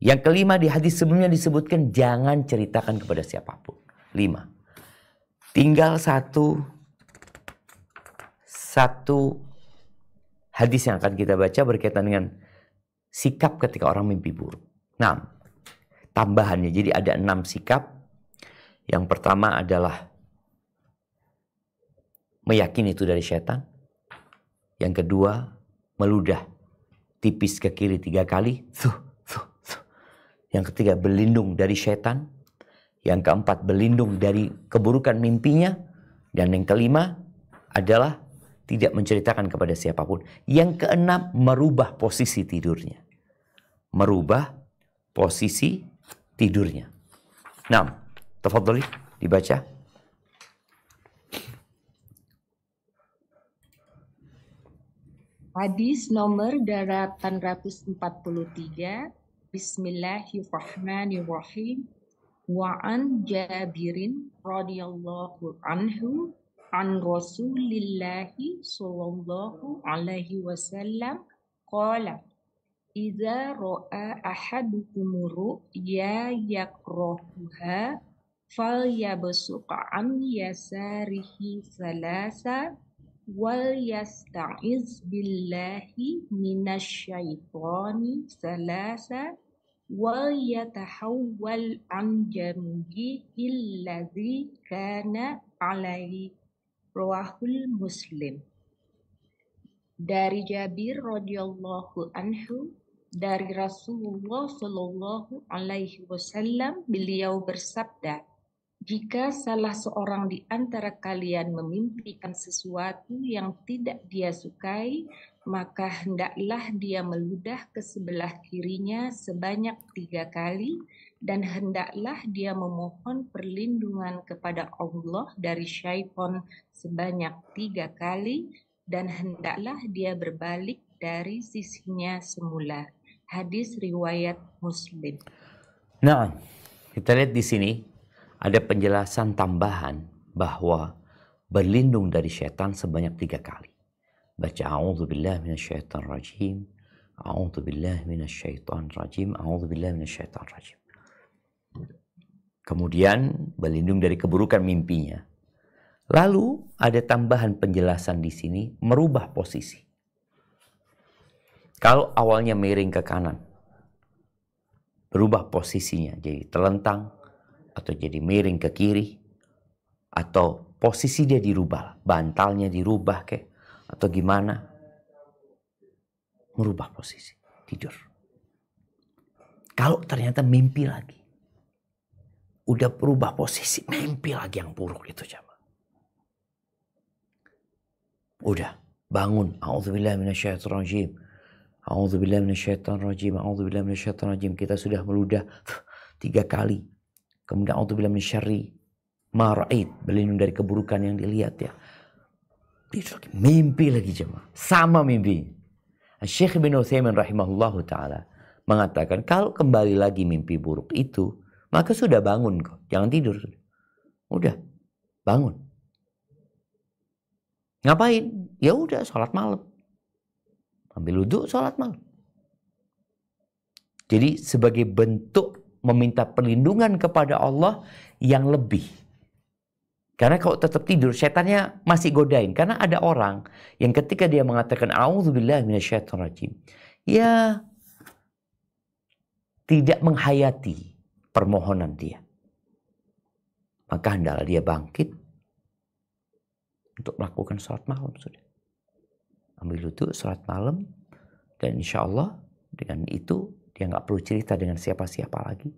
Yang kelima di hadis sebelumnya disebutkan jangan ceritakan kepada siapapun. 5. Tinggal satu hadis yang akan kita baca berkaitan dengan sikap ketika orang mimpi buruk. 6. Tambahannya, jadi ada 6 sikap. Yang pertama adalah meyakini itu dari setan. Yang kedua, meludah tipis ke kiri 3 kali. Yang ketiga, berlindung dari setan. Yang keempat, berlindung dari keburukan mimpinya. Dan yang kelima adalah tidak menceritakan kepada siapapun. Yang keenam, merubah posisi tidurnya. Merubah posisi tidurnya. 6. Tafadhali, dibaca. Hadis nomor 843. Bismillahirrahmanirrahim. Wa an Jabirin radhiyallahu anhu an Rasulillahi sallallahu alaihi wasallam qala idza ra'a ahadukum ru'ya yakrahuha falyabsuq an yasarihi salasa wal yasta'iz billahi minasyaitani salasa wal yatahawwal an jambihi alladhi kana alaihi rawahul Muslim. Dari Jabir radhiyallahu anhu dari Rasulullah Shallallahu alaihi wasallam beliau bersabda, jika salah seorang di antara kalian memimpikan sesuatu yang tidak dia sukai, maka hendaklah dia meludah ke sebelah kirinya sebanyak 3 kali, dan hendaklah dia memohon perlindungan kepada Allah dari syaitan sebanyak 3 kali, dan hendaklah dia berbalik dari sisinya semula. Hadis riwayat Muslim. Nah, kita lihat di sini ada penjelasan tambahan bahwa berlindung dari syaitan sebanyak 3 kali. Baca a'udzubillahi minasyaitonir rajim, a'udzubillahi minasyaitonir rajim, a'udzubillahi minasyaitonir rajim. Kemudian berlindung dari keburukan mimpinya. Lalu ada tambahan penjelasan di sini merubah posisi. Kalau awalnya miring ke kanan, berubah posisinya jadi telentang, atau jadi miring ke kiri, atau posisi dia dirubah, bantalnya dirubah kek, atau gimana, merubah posisi, tidur. Kalau ternyata mimpi lagi, udah berubah posisi, mimpi lagi yang buruk itu jamaah. Udah bangun, a'udzubillahi minasyaitonirrajim, a'udzubillahi minasyaitonirrajim, a'udzubillahi minasyaitonirrajim. Kita sudah meludah 3 kali. Kemudian a'udzubillahi minasyarri ma ra'ait, berlindung dari keburukan yang dilihat ya. Mimpi lagi jemaah, sama mimpi. Syekh Ibnu Utsaimin rahimahullahu taala mengatakan kalau kembali lagi mimpi buruk itu, maka sudah bangun kok, jangan tidur. Udah bangun. Ngapain? Ya udah sholat malam. Ambil wudhu, sholat malam. Jadi sebagai bentuk meminta perlindungan kepada Allah yang lebih. Karena kalau tetap tidur, setannya masih godain. Karena ada orang yang ketika dia mengatakan a'udzubillahi minasyaitonirrajim, ya tidak menghayati permohonan dia. Maka hendaklah dia bangkit untuk melakukan sholat malam sudah. Ambil wudhu, sholat malam, dan insya Allah dengan itu dia nggak perlu cerita dengan siapa-siapa lagi.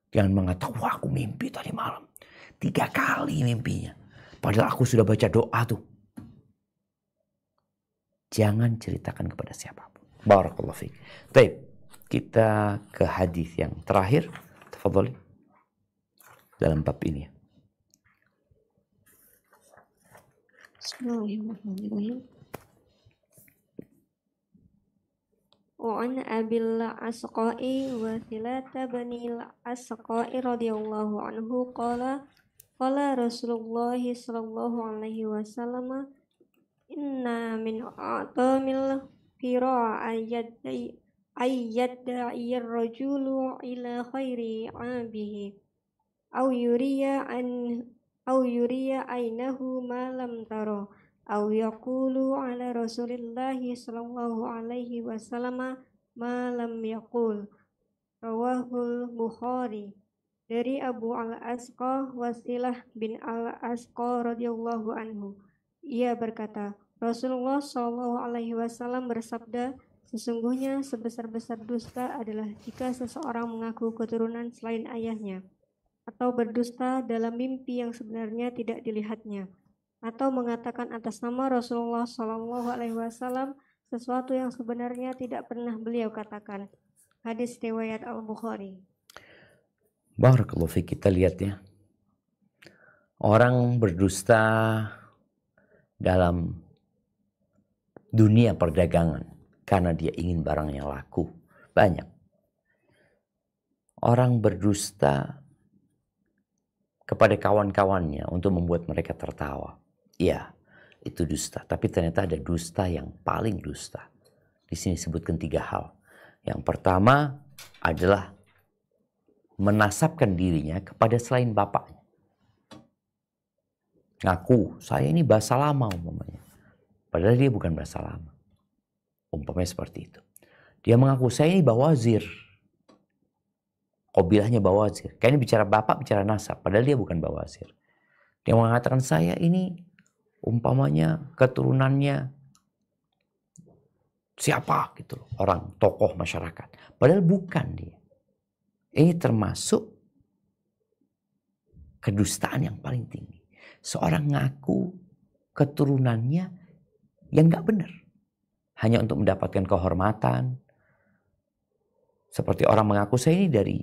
Jangan mengatakan, wah aku mimpi tadi malam 3 kali mimpinya, padahal aku sudah baca doa tuh. Jangan ceritakan kepada siapapun. Barakallahu fiik. Baik, kita ke hadis yang terakhir. Tafadhali dalam bab ini. Bismillahirrahmanirrahim. Wa an Abil Asqa'i wa Thilata banil Asqa'i radhiyallahu anhu qala Rasulullah sallallahu alaihi wasallam inna min a'tamil fira ayyadda'i ar-rajulu ila khairi 'abihi aw yuriya ainahu ma lam tara aw yaqulu ala Rasulillahi sallallahu alaihi wasallam ma lam yaqul. Rawahul Bukhari. Dari Abu Al-Asqa Wasilah bin Al-Asqa radhiyallahu anhu, ia berkata, Rasulullah sallallahu alaihi wasallam bersabda, sesungguhnya sebesar-besar dusta adalah jika seseorang mengaku keturunan selain ayahnya, atau berdusta dalam mimpi yang sebenarnya tidak dilihatnya, atau mengatakan atas nama Rasulullah Shallallahu Alaihi Wasallam sesuatu yang sebenarnya tidak pernah beliau katakan. Hadis riwayat Al-Bukhari. Barakallahu fiik. Kita lihat ya, orang berdusta dalam dunia perdagangan karena dia ingin barangnya laku, banyak. Orang berdusta kepada kawan-kawannya untuk membuat mereka tertawa. Ya, itu dusta. Tapi ternyata ada dusta yang paling dusta. Di sini disebutkan 3 hal. Yang pertama adalah menasabkan dirinya kepada selain bapaknya. Ngaku, saya ini bahasa lama umpamanya. Padahal dia bukan bahasa lama. Umpamanya seperti itu. Dia mengaku, saya ini bawazir. Qabilahnya bawazir. Kayaknya bicara bapak, bicara nasab. Padahal dia bukan bawazir. Dia mengatakan, saya ini umpamanya keturunannya siapa gitu loh. Orang tokoh masyarakat. Padahal bukan dia. Ini termasuk kedustaan yang paling tinggi. Seorang ngaku keturunannya yang gak benar. Hanya untuk mendapatkan kehormatan. Seperti orang mengaku saya ini dari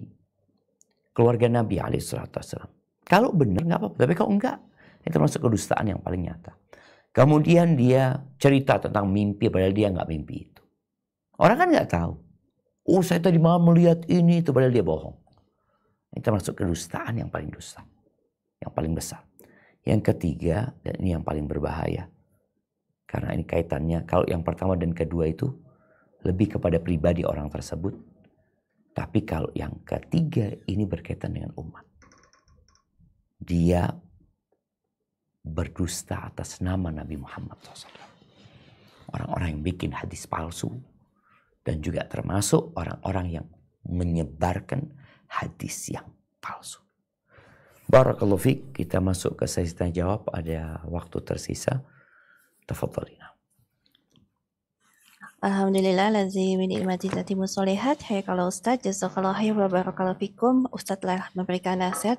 keluarga Nabi SAW. Kalau benar gak apa-apa. Tapi kalau enggak, ini termasuk kedustaan yang paling nyata. Kemudian dia cerita tentang mimpi padahal dia gak mimpi itu. Orang kan gak tahu. Oh saya tadi malam melihat ini itu padahal dia bohong. Ini termasuk kedustaan yang paling dusta. Yang paling besar. Yang ketiga, dan ini yang paling berbahaya. Karena ini kaitannya, kalau yang pertama dan kedua itu lebih kepada pribadi orang tersebut. Tapi kalau yang ketiga ini berkaitan dengan umat. Dia berdusta atas nama Nabi Muhammad SAW. Orang-orang yang bikin hadis palsu. Dan juga termasuk orang-orang yang menyebarkan hadis yang palsu. Barakallahu fiik, kita masuk ke sesi tanya jawab, ada waktu tersisa. Tafadhalina. Alhamdulillah lazi min nikmati tatimu sholihat. Hayakallah Ustaz, jazakallahu khair wa barakallahu fikum. Ustaz telah memberikan nasihat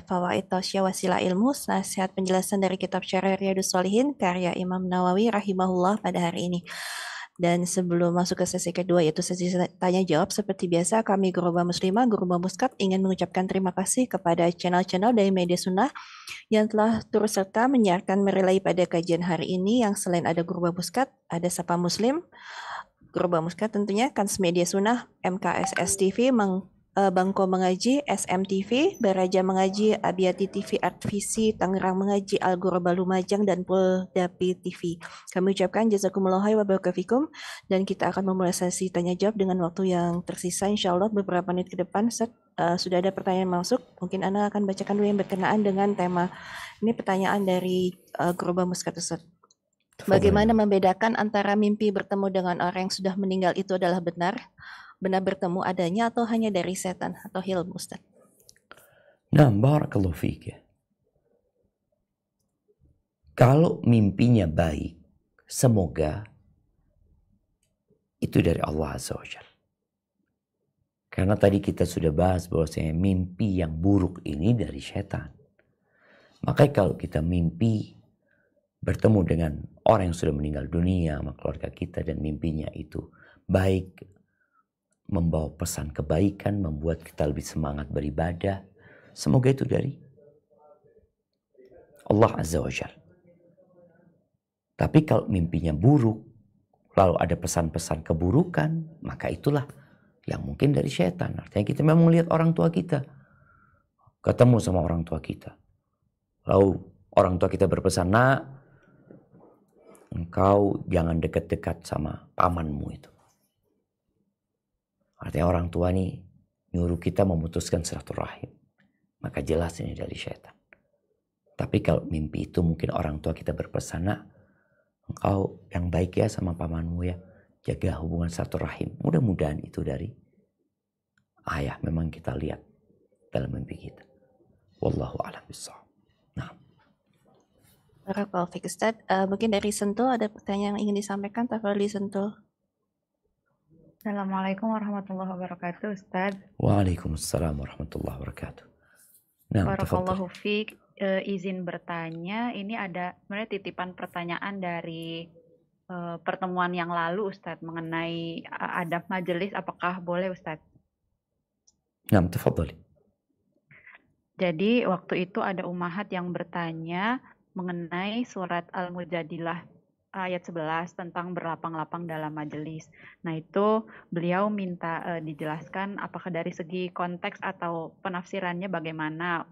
fawaid tausiah wasilah ilmu, nasihat penjelasan dari kitab Syarah Riyadhus Shalihin karya Imam Nawawi rahimahullah pada hari ini. Dan sebelum masuk ke sesi kedua yaitu sesi tanya jawab, seperti biasa kami Gurubah Muslimah, Gurubah Muskat ingin mengucapkan terima kasih kepada channel-channel dari media sunnah yang telah turut serta menyiarkan merelai pada kajian hari ini, yang selain ada Gurubah Muskat, ada Sapa Muslim, Gurubah Muskat tentunya, Kans Media Sunnah, MKSS TV, Bangko Mengaji, SMTV, Baraja Mengaji, Abiyati TV, Artvisi, Tangerang Mengaji, Al-Ghuraba Lumajang, dan Poldapi TV. Kami ucapkan jazakumullah wa barakatuh, dan kita akan memulai sesi tanya jawab dengan waktu yang tersisa. Insya Allah beberapa menit ke depan sudah ada pertanyaan masuk. Mungkin Ana akan bacakan dulu yang berkenaan dengan tema. Ini pertanyaan dari Ghurubah Muskat Ustaz. Bagaimana membedakan antara mimpi bertemu dengan orang yang sudah meninggal itu adalah benar bertemu adanya atau hanya dari setan atau hilm, Ustaz? Nah, barakallahu fiik ya. Kalau mimpinya baik, semoga itu dari Allah Azza wa Jalla. Karena tadi kita sudah bahas bahwasanya mimpi yang buruk ini dari setan. Makanya kalau kita mimpi bertemu dengan orang yang sudah meninggal dunia sama keluarga kita dan mimpinya itu baik, membawa pesan kebaikan, membuat kita lebih semangat beribadah. Semoga itu dari Allah Azza wa Jalla. Tapi kalau mimpinya buruk, lalu ada pesan-pesan keburukan, maka itulah yang mungkin dari syaitan. Artinya kita memang melihat orang tua kita, ketemu sama orang tua kita. Lalu orang tua kita berpesan, nak, engkau jangan dekat-dekat sama pamanmu itu. Artinya orang tua nih nyuruh kita memutuskan silaturahim. Maka jelas ini dari syaitan. Tapi kalau mimpi itu mungkin orang tua kita berpesan, nak, engkau yang baik ya sama pamanmu ya. Jaga hubungan silaturahim. Mudah-mudahan itu dari ayah memang kita lihat dalam mimpi kita. Wallahu a'lam bishawab. Nah. Barakallahu fiik Ustaz. Mungkin dari Sentul ada pertanyaan yang ingin disampaikan, Tafadhali Sentul. Assalamualaikum warahmatullahi wabarakatuh, Ustaz. Waalaikumsalam warahmatullahi wabarakatuh. Nah, barakallahu fiik, izin bertanya, ini ada sebenarnya titipan pertanyaan dari pertemuan yang lalu, Ustaz, mengenai adab majelis, apakah boleh, Ustaz? Nah, tafadhali. Jadi waktu itu ada umahat yang bertanya mengenai surat Al-Mujadilah ayat 11 tentang berlapang-lapang dalam majelis. Nah, itu beliau minta dijelaskan apakah dari segi konteks atau penafsirannya bagaimana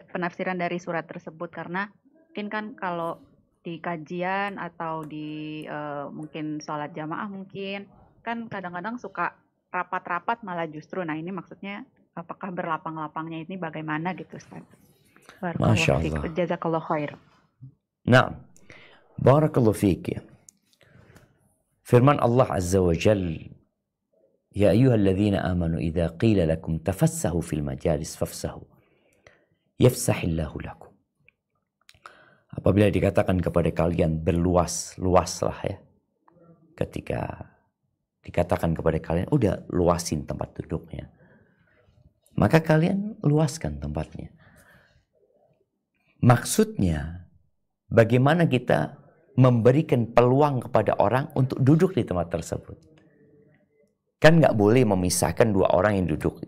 penafsiran dari surat tersebut, karena mungkin kan kalau di kajian atau di mungkin sholat jamaah mungkin kan kadang-kadang suka rapat-rapat malah justru. Nah, ini maksudnya apakah berlapang-lapangnya ini bagaimana gitu, Ustaz? Masya Allah. Jazakallah khair. Nah, barakallahu fiik. Firman Allah Azza wa Jal, Ya ayyuhalladzina amanu idza qila lakum tafassahu fil majalis fafsahu yafsahillahu lakum. Apabila dikatakan kepada kalian berluas-luaslah ya. Ketika dikatakan kepada kalian udah luasin tempat duduknya, maka kalian luaskan tempatnya. Maksudnya bagaimana kita memberikan peluang kepada orang untuk duduk di tempat tersebut. Kan nggak boleh memisahkan dua orang yang duduk.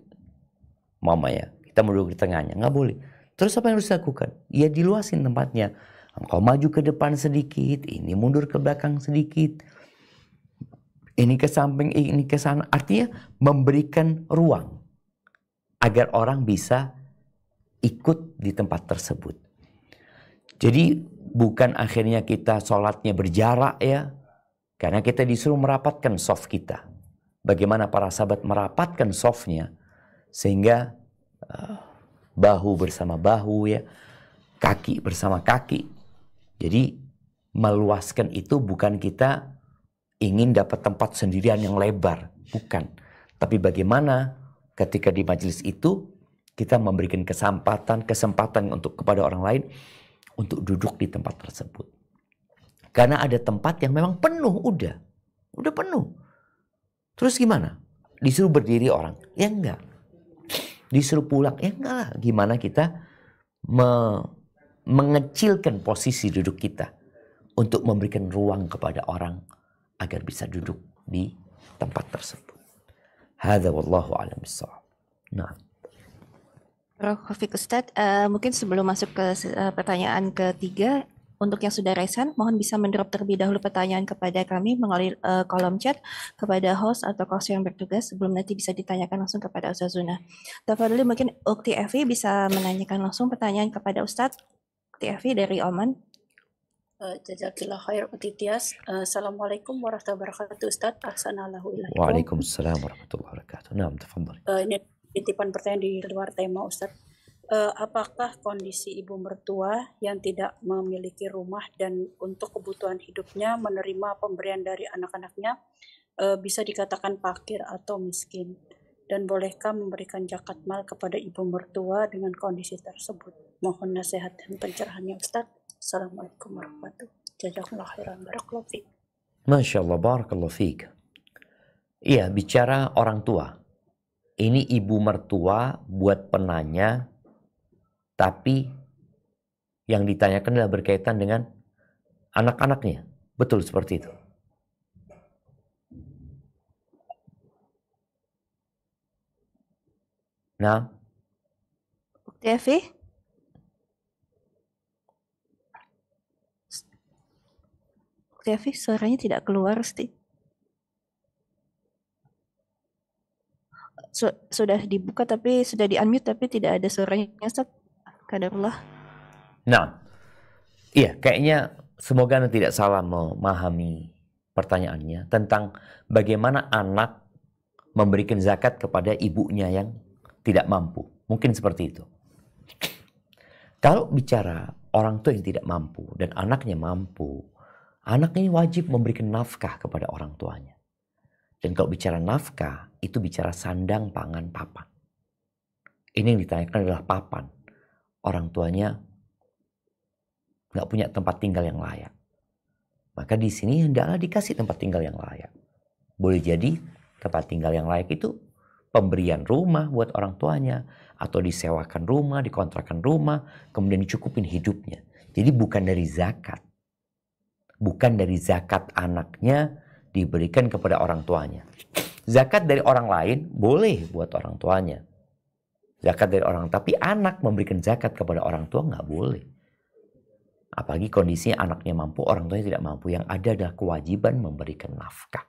Mama ya, kita mau duduk di tengahnya, nggak boleh. Terus apa yang harus dilakukan? Ya diluasin tempatnya. Engkau maju ke depan sedikit, ini mundur ke belakang sedikit. Ini ke samping, ini ke sana. Artinya memberikan ruang agar orang bisa ikut di tempat tersebut. Jadi bukan akhirnya kita sholatnya berjarak ya. Karena kita disuruh merapatkan shaf kita. Bagaimana para sahabat merapatkan shafnya. Sehingga bahu bersama bahu ya. Kaki bersama kaki. Jadi meluaskan itu bukan kita ingin dapat tempat sendirian yang lebar. Bukan. Tapi bagaimana ketika di majelis itu kita memberikan kesempatan untuk kepada orang lain untuk duduk di tempat tersebut. Karena ada tempat yang memang penuh, udah penuh. Terus gimana? Disuruh berdiri orang? Ya enggak. Disuruh pulang? Ya enggak lah. Gimana kita mengecilkan posisi duduk kita untuk memberikan ruang kepada orang agar bisa duduk di tempat tersebut. Hadza wallahu a'lam bissawab. Nah. Rofik Ustadz, mungkin sebelum masuk ke pertanyaan ketiga, untuk yang sudah resen, mohon bisa mendrop terlebih dahulu pertanyaan kepada kami melalui kolom chat kepada host atau coach yang bertugas sebelum nanti bisa ditanyakan langsung kepada Ustaz Zuna. Tafadhali mungkin Ukti Evi bisa menanyakan langsung pertanyaan kepada Ustadz. Ukti Evi dari Oman. Jazakillah khair Ukti Tias. Assalamualaikum warahmatullahi wabarakatuh Ustadz. Ahsanallahu ilaikum. Waalaikumsalam warahmatullahi wabarakatuh. Nah, tafadhali. Ini titipan pertanyaan di luar tema Ustadz. Apakah kondisi ibu mertua yang tidak memiliki rumah dan untuk kebutuhan hidupnya menerima pemberian dari anak-anaknya bisa dikatakan fakir atau miskin? Dan bolehkah memberikan zakat mal kepada ibu mertua dengan kondisi tersebut? Mohon nasihat dan pencerahannya Ustadz. Assalamualaikum warahmatullahi wabarakatuh. Jazakallahu khairan. Barakallahu fiik. Masya Allah, barakallahu fiik. Iya, bicara orang tua. Ini ibu mertua buat penanya, tapi yang ditanyakan adalah berkaitan dengan anak-anaknya. Betul seperti itu. Nah. Devi? Devi, suaranya tidak keluar, Sti. Sudah dibuka tapi sudah di-unmute tapi tidak ada suaranya, Ustaz. Qadarullah. Nah, iya kayaknya semoga Anda tidak salah memahami pertanyaannya tentang bagaimana anak memberikan zakat kepada ibunya yang tidak mampu. Mungkin seperti itu. Kalau bicara orang tua yang tidak mampu dan anaknya mampu, anak ini wajib memberikan nafkah kepada orang tuanya. Dan kalau bicara nafkah, itu bicara sandang, pangan, papan. Ini yang ditanyakan adalah papan. Orang tuanya nggak punya tempat tinggal yang layak. Maka di sini hendaklah dikasih tempat tinggal yang layak. Boleh jadi tempat tinggal yang layak itu pemberian rumah buat orang tuanya, atau disewakan rumah, dikontrakan rumah, kemudian dicukupin hidupnya. Jadi bukan dari zakat. Bukan dari zakat anaknya diberikan kepada orang tuanya. Zakat dari orang lain boleh buat orang tuanya. Zakat dari orang, tapi anak memberikan zakat kepada orang tua nggak boleh. Apalagi kondisinya anaknya mampu, orang tuanya tidak mampu. Yang ada adalah kewajiban memberikan nafkah.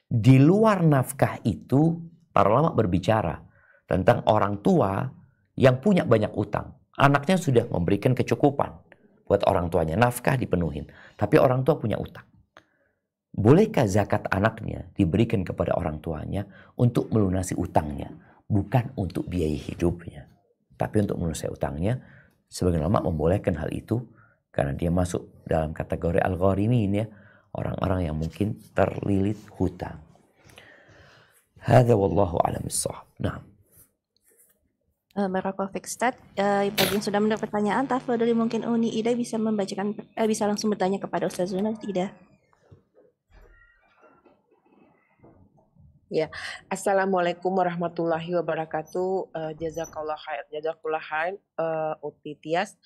Di luar nafkah itu, para ulama berbicara tentang orang tua yang punya banyak utang. Anaknya sudah memberikan kecukupan buat orang tuanya, nafkah dipenuhin. Tapi orang tua punya utang. Bolehkah zakat anaknya diberikan kepada orang tuanya untuk melunasi utangnya? Bukan untuk biaya hidupnya. Tapi untuk melunasi utangnya, sebagian ulama membolehkan hal itu karena dia masuk dalam kategori al-gharimin, ya, orang-orang yang mungkin terlilit hutang. Hadza wallahu a'lam bissawab. Nah. Barakallahu fiik Ustaz. Bagi yang sudah mendapat pertanyaan, tafadhali mungkin Uni Ida bisa membacakan bisa langsung bertanya kepada Ustaz Zuna tidak? Ya, Assalamualaikum warahmatullahi wabarakatuh. Jazakallah khair, Uti Tias.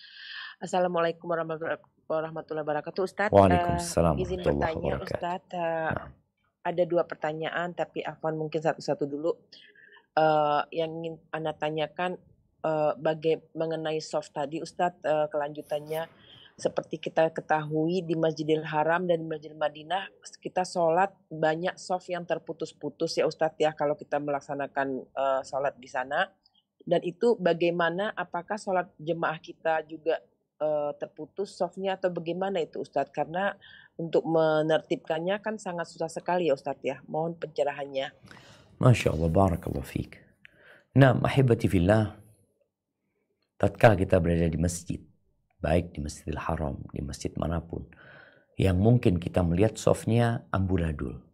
Assalamualaikum warahmatullahi wabarakatuh, Ustadz. Waalaikumsalam Izin warahmatullahi bertanya, wabarakatuh. Ustadz. Ada 2 pertanyaan, tapi Afwan mungkin satu-satu dulu. Yang ingin Anda tanyakan mengenai soft tadi, Ustadz, kelanjutannya. Seperti kita ketahui di Masjidil Haram dan di Masjidil Madinah, kita sholat banyak soft yang terputus-putus ya Ustadz ya, kalau kita melaksanakan sholat di sana. Dan itu bagaimana, apakah sholat jemaah kita juga terputus softnya atau bagaimana itu Ustadz? Karena untuk menertibkannya kan sangat susah sekali ya Ustadz ya. Mohon pencerahannya. Masya Allah, barakallahu fiik. Nah, ahibati fillah, tatkala kita berada di masjid, baik di Masjidil Haram, di masjid manapun, yang mungkin kita melihat softnya amburadul,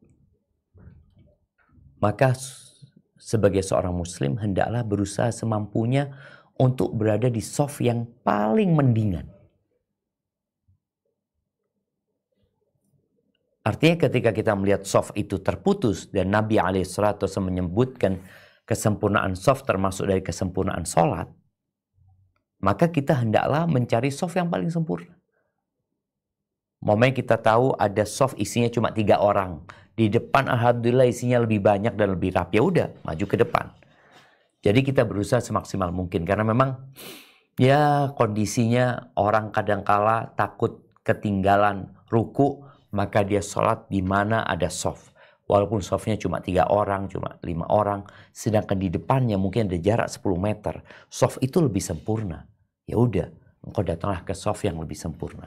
maka sebagai seorang muslim hendaklah berusaha semampunya untuk berada di soft yang paling mendingan. Artinya ketika kita melihat soft itu terputus, dan Nabi SAW menyebutkan kesempurnaan soft termasuk dari kesempurnaan sholat, maka kita hendaklah mencari soft yang paling sempurna. Momennya kita tahu ada soft isinya cuma 3 orang. Di depan alhamdulillah isinya lebih banyak dan lebih rapi. Ya udah, maju ke depan. Jadi kita berusaha semaksimal mungkin. Karena memang ya kondisinya orang kadangkala takut ketinggalan ruku, maka dia sholat di mana ada soft. Walaupun softnya cuma 3 orang, cuma 5 orang. Sedangkan di depannya mungkin ada jarak 10 meter. Soft itu lebih sempurna. Ya udah, engkau datanglah ke soft yang lebih sempurna.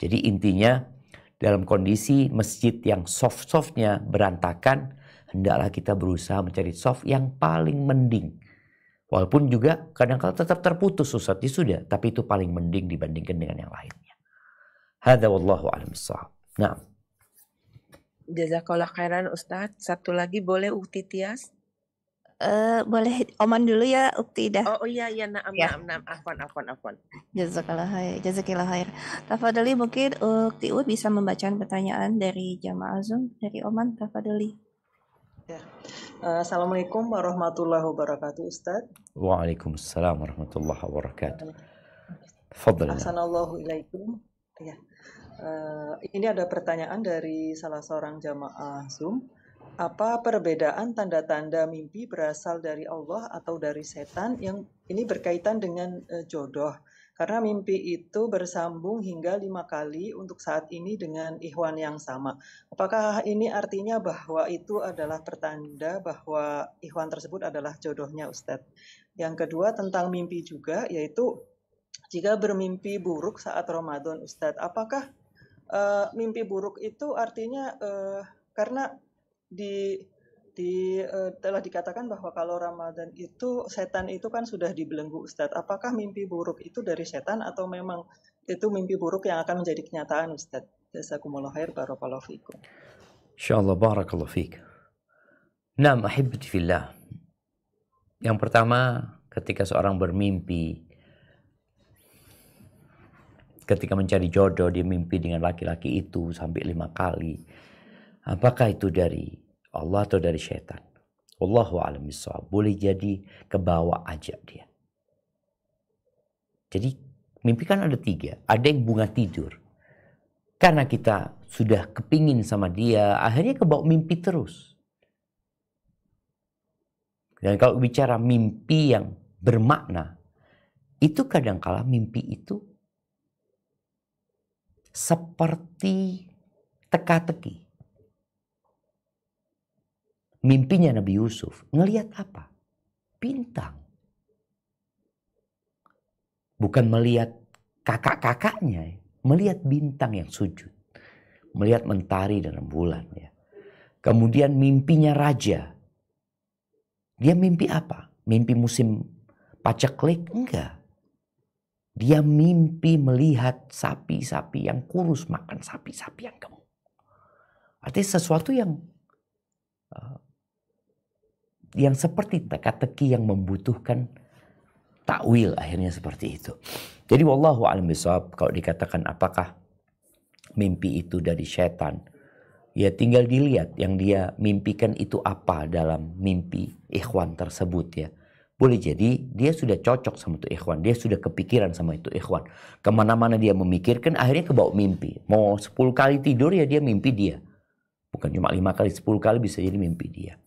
Jadi intinya dalam kondisi masjid yang soft-softnya berantakan, hendaklah kita berusaha mencari soft yang paling mending. Walaupun juga kadang-kadang tetap terputus Ustaz, ya sudah, tapi itu paling mending dibandingkan dengan yang lainnya. Hadza wallahu a'lam bissawab. Nah. Jazakallah khairan Ustadz. Satu lagi boleh Ukti Tias? Boleh Oman dulu ya Ukti Ida. Oh iya, naam. Afwan. Jazakallah khair. Tafadhali mungkin Ukti Ud bisa membacakan pertanyaan dari jamaah Zoom dari Oman. Tafadhali. Ya. Assalamualaikum warahmatullahi wabarakatuh Ustaz. Waalaikumsalam warahmatullahi wabarakatuh. Fadlan. Ahsanallahu ilaikum. Ya. Ini ada pertanyaan dari salah seorang jamaah Zoom. Apa perbedaan tanda-tanda mimpi berasal dari Allah atau dari setan yang ini berkaitan dengan jodoh? Karena mimpi itu bersambung hingga 5 kali untuk saat ini dengan ikhwan yang sama. Apakah ini artinya bahwa itu adalah pertanda bahwa ikhwan tersebut adalah jodohnya Ustadz? Yang kedua tentang mimpi juga, yaitu jika bermimpi buruk saat Ramadan Ustadz, apakah mimpi buruk itu artinya karena telah dikatakan bahwa kalau Ramadan itu setan itu kan sudah dibelenggu Ustadz. Apakah mimpi buruk itu dari setan atau memang itu mimpi buruk yang akan menjadi kenyataan Ustadz? Jazakumullah khair, barakallahu fikum. Insyaallah barakallahu fik. Naam ahibati fillah. Yang pertama, ketika seorang bermimpi, ketika mencari jodoh, dia mimpi dengan laki-laki itu sampai 5 kali. Apakah itu dari Allah atau dari syaitan? Wallahu a'lam bishawab. Boleh jadi kebawa aja dia. Jadi mimpi kan ada 3. Ada yang bunga tidur. Karena kita sudah kepingin sama dia, akhirnya kebawa mimpi terus. Dan kalau bicara mimpi yang bermakna, itu kadangkala mimpi itu seperti teka-teki. Mimpinya Nabi Yusuf, ngelihat apa? Bintang. Bukan melihat kakak-kakaknya, melihat bintang yang sujud. Melihat mentari dan rembulan. Ya. Kemudian mimpinya raja. Dia mimpi apa? Mimpi musim paceklik? Enggak. Dia mimpi melihat sapi-sapi yang kurus makan sapi-sapi yang gemuk. Artinya sesuatu yang seperti teka-teki yang membutuhkan takwil, akhirnya seperti itu. Jadi wallahu a'lam bishawab, kalau dikatakan apakah mimpi itu dari setan, ya tinggal dilihat yang dia mimpikan itu apa dalam mimpi ikhwan tersebut ya. Boleh jadi dia sudah cocok sama itu ikhwan, dia sudah kepikiran sama itu ikhwan. Kemana-mana dia memikirkan, akhirnya kebawa mimpi. Mau 10 kali tidur ya dia mimpi dia. Bukan cuma 5 kali, 10 kali bisa jadi mimpi dia.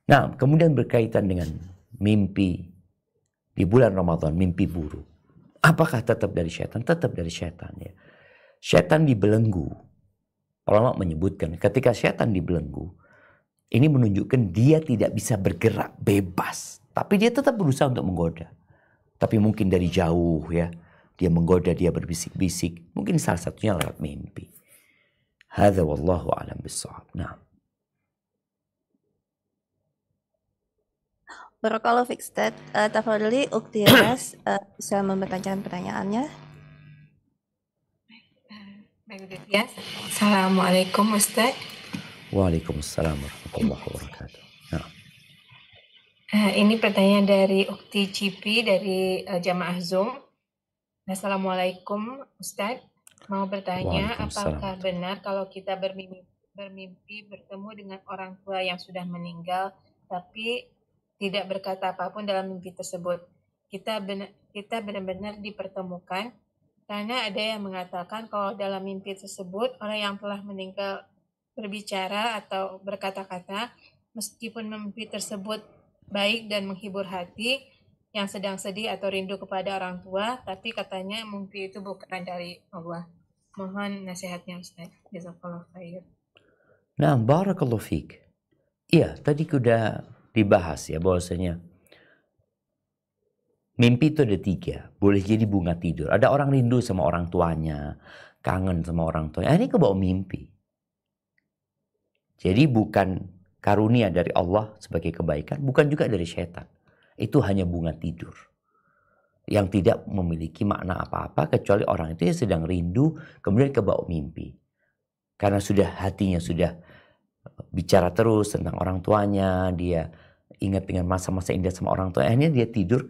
Nah, kemudian berkaitan dengan mimpi di bulan Ramadan, mimpi buruk. Apakah tetap dari setan? Tetap dari setan ya. Setan dibelenggu. Ulama menyebutkan ketika setan dibelenggu, ini menunjukkan dia tidak bisa bergerak bebas. Tapi dia tetap berusaha untuk menggoda. Tapi mungkin dari jauh ya. Dia menggoda, dia berbisik-bisik. Mungkin salah satunya lewat mimpi. Hadza wallahu a'lam bishawab. Nah. Barakallahu fiik Ustaz. Tafadhali Ukti Ras bisa mempertanyakan pertanyaannya. Baik, ya. Assalamualaikum Ustaz. Waalaikumsalam warahmatullahi wabarakatuh. Nah. Ini pertanyaan dari Ukti Cipi dari jamaah Zoom. Assalamualaikum Ustaz. Mau bertanya, apakah benar kalau kita bermimpi bertemu dengan orang tua yang sudah meninggal tapi tidak berkata apapun dalam mimpi tersebut? Kita benar-benar dipertemukan, karena ada yang mengatakan kalau dalam mimpi tersebut orang yang telah meninggal berbicara atau berkata-kata, meskipun mimpi tersebut baik dan menghibur hati yang sedang sedih atau rindu kepada orang tua, tapi katanya mimpi itu bukan dari Allah. Mohon nasihatnya Ustaz. Jazakallahu khair. Nah, barakallahu fiik. Iya, tadi sudah dibahas ya bahwasanya mimpi itu ada 3. Boleh jadi bunga tidur. Ada orang rindu sama orang tuanya, kangen sama orang tuanya. Ini kebawa mimpi. Jadi bukan karunia dari Allah sebagai kebaikan, bukan juga dari setan. Itu hanya bunga tidur yang tidak memiliki makna apa-apa kecuali orang itu yang sedang rindu kemudian kebawa mimpi. Karena hatinya sudah bicara terus tentang orang tuanya, dia ingat dengan masa-masa indah sama orang tua, akhirnya dia tidur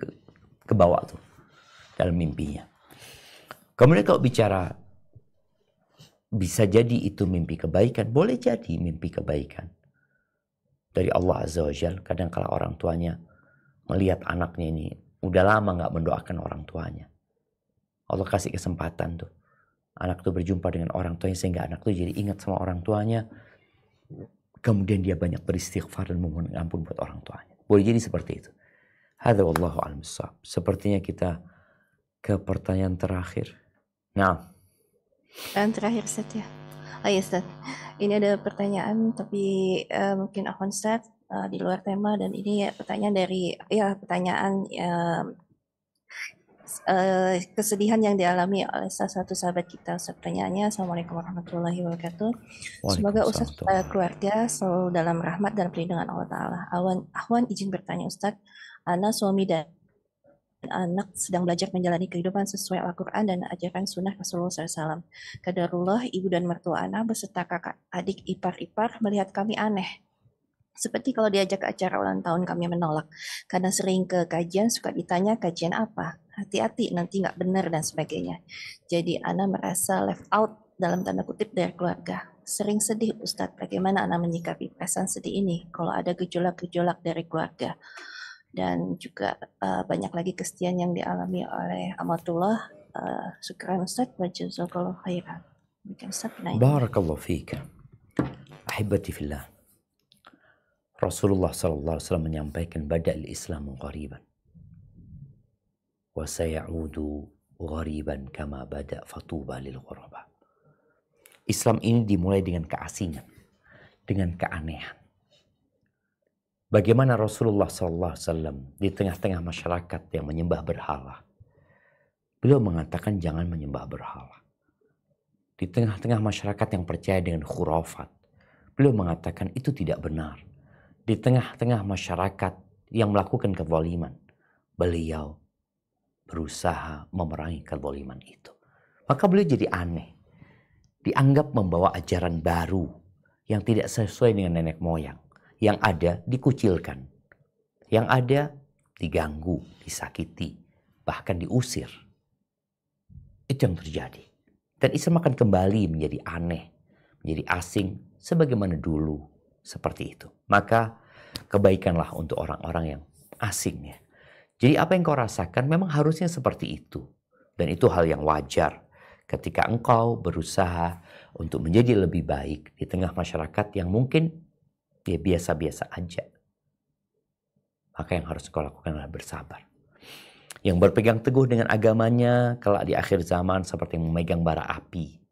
ke bawah tuh dalam mimpinya. Kemudian kalau bicara bisa jadi itu mimpi kebaikan, boleh jadi mimpi kebaikan dari Allah Azza wa Jalla. Kadang kala orang tuanya melihat anaknya ini udah lama nggak mendoakan orang tuanya, Allah kasih kesempatan tuh anak tuh berjumpa dengan orang tuanya sehingga anak tuh jadi ingat sama orang tuanya. Kemudian dia banyak beristighfar dan memohon ampun buat orang tuanya. Boleh jadi seperti itu. Hadza wallahu a'lam bishawab. Sepertinya kita ke pertanyaan terakhir. Nah. Dan terakhir Ustaz ya. Oh iya Ustaz. Ini ada pertanyaan tapi mungkin akan Ustaz di luar tema, dan ini pertanyaan dari pertanyaan kesedihan yang dialami oleh salah satu sahabat kita. Pertanyaannya, Assalamualaikum warahmatullahi wabarakatuh. Semoga Ustaz keluarga selalu dalam rahmat dan perlindungan Allah Ta'ala. Ahwan izin bertanya Ustaz, Ana suami dan anak sedang belajar menjalani kehidupan sesuai Al-Quran dan ajaran sunnah Rasulullah SAW. Qadarullah, ibu dan mertua anak beserta kakak, adik, ipar-ipar melihat kami aneh. Seperti kalau diajak ke acara ulang tahun kami menolak. Karena sering ke kajian suka ditanya kajian apa. Hati-hati nanti nggak benar dan sebagainya. Jadi Ana merasa left out dalam tanda kutip dari keluarga. Sering sedih Ustadz, bagaimana Ana menyikapi perasaan sedih ini kalau ada gejolak-gejolak dari keluarga. Dan juga banyak lagi kesedihan yang dialami oleh Amatullah. Syukran Ustadz, wa jazakallahu khairan. Barakallahu fiik. Ahibati fillah. Rasulullah SAW menyampaikan bada'il Islamu qariban wa sayaudu ghariban kama bada fatuba lil ghuraba. Islam ini dimulai dengan keasingan, dengan keanehan. Bagaimana Rasulullah SAW di tengah-tengah masyarakat yang menyembah berhala, beliau mengatakan jangan menyembah berhala. Di tengah-tengah masyarakat yang percaya dengan khurafat, beliau mengatakan itu tidak benar. Di tengah-tengah masyarakat yang melakukan kezaliman, beliau berusaha memerangi kezaliman itu. Maka beliau jadi aneh. Dianggap membawa ajaran baru yang tidak sesuai dengan nenek moyang. Yang ada dikucilkan. Yang ada diganggu, disakiti, bahkan diusir. Itu yang terjadi. Dan Islam akan kembali menjadi aneh, menjadi asing sebagaimana dulu seperti itu. Maka kebaikanlah untuk orang-orang yang asing ya. Jadi apa yang kau rasakan memang harusnya seperti itu. Dan itu hal yang wajar ketika engkau berusaha untuk menjadi lebih baik di tengah masyarakat yang mungkin ya biasa-biasa aja. Maka yang harus kau lakukan adalah bersabar. Yang berpegang teguh dengan agamanya kelak di akhir zaman seperti memegang bara api.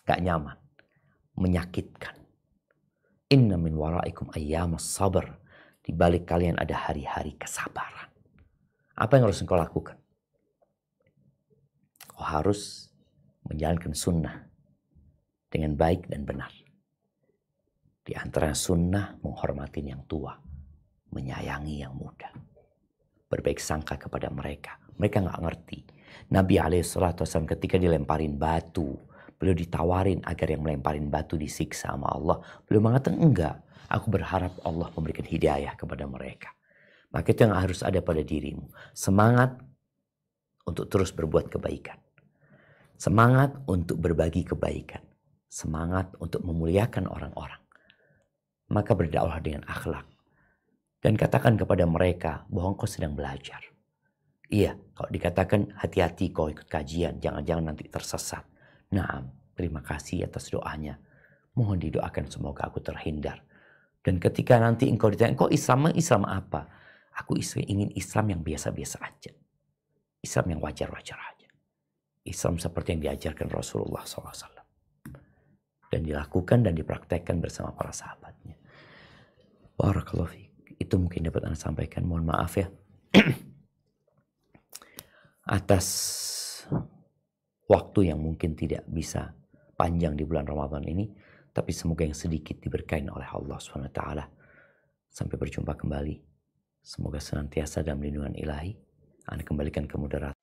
Gak nyaman. Menyakitkan. Inna min waraikum ayyamas sabr. Di balik kalian ada hari-hari kesabaran. Apa yang harus engkau lakukan? Kau harus menjalankan sunnah dengan baik dan benar. Di antara sunnah menghormati yang tua, menyayangi yang muda, berbaik sangka kepada mereka. Mereka nggak ngerti. Nabi SAW ketika dilemparin batu, beliau ditawarin agar yang melemparin batu disiksa sama Allah. Beliau mengatakan enggak, aku berharap Allah memberikan hidayah kepada mereka. Maka itu yang harus ada pada dirimu. Semangat untuk terus berbuat kebaikan. Semangat untuk berbagi kebaikan. Semangat untuk memuliakan orang-orang. Maka berdakwah dengan akhlak. Dan katakan kepada mereka bahwa engkau sedang belajar. Iya, kalau dikatakan hati-hati kau ikut kajian, jangan-jangan nanti tersesat. Naam, terima kasih atas doanya. Mohon didoakan semoga aku terhindar. Dan ketika nanti engkau ditanya, engkau Islam apa? Aku ingin Islam yang biasa-biasa aja. Islam yang wajar-wajar aja. Islam seperti yang diajarkan Rasulullah SAW. Dan dilakukan dan dipraktekkan bersama para sahabatnya. Barakallahu fiik. Itu mungkin dapat Anda sampaikan. Mohon maaf ya. Atas waktu yang mungkin tidak bisa panjang di bulan Ramadan ini. Tapi semoga yang sedikit diberkahi oleh Allah SWT. Sampai berjumpa kembali. Semoga senantiasa dalam lindungan ilahi. Anda kembalikan ke moderator.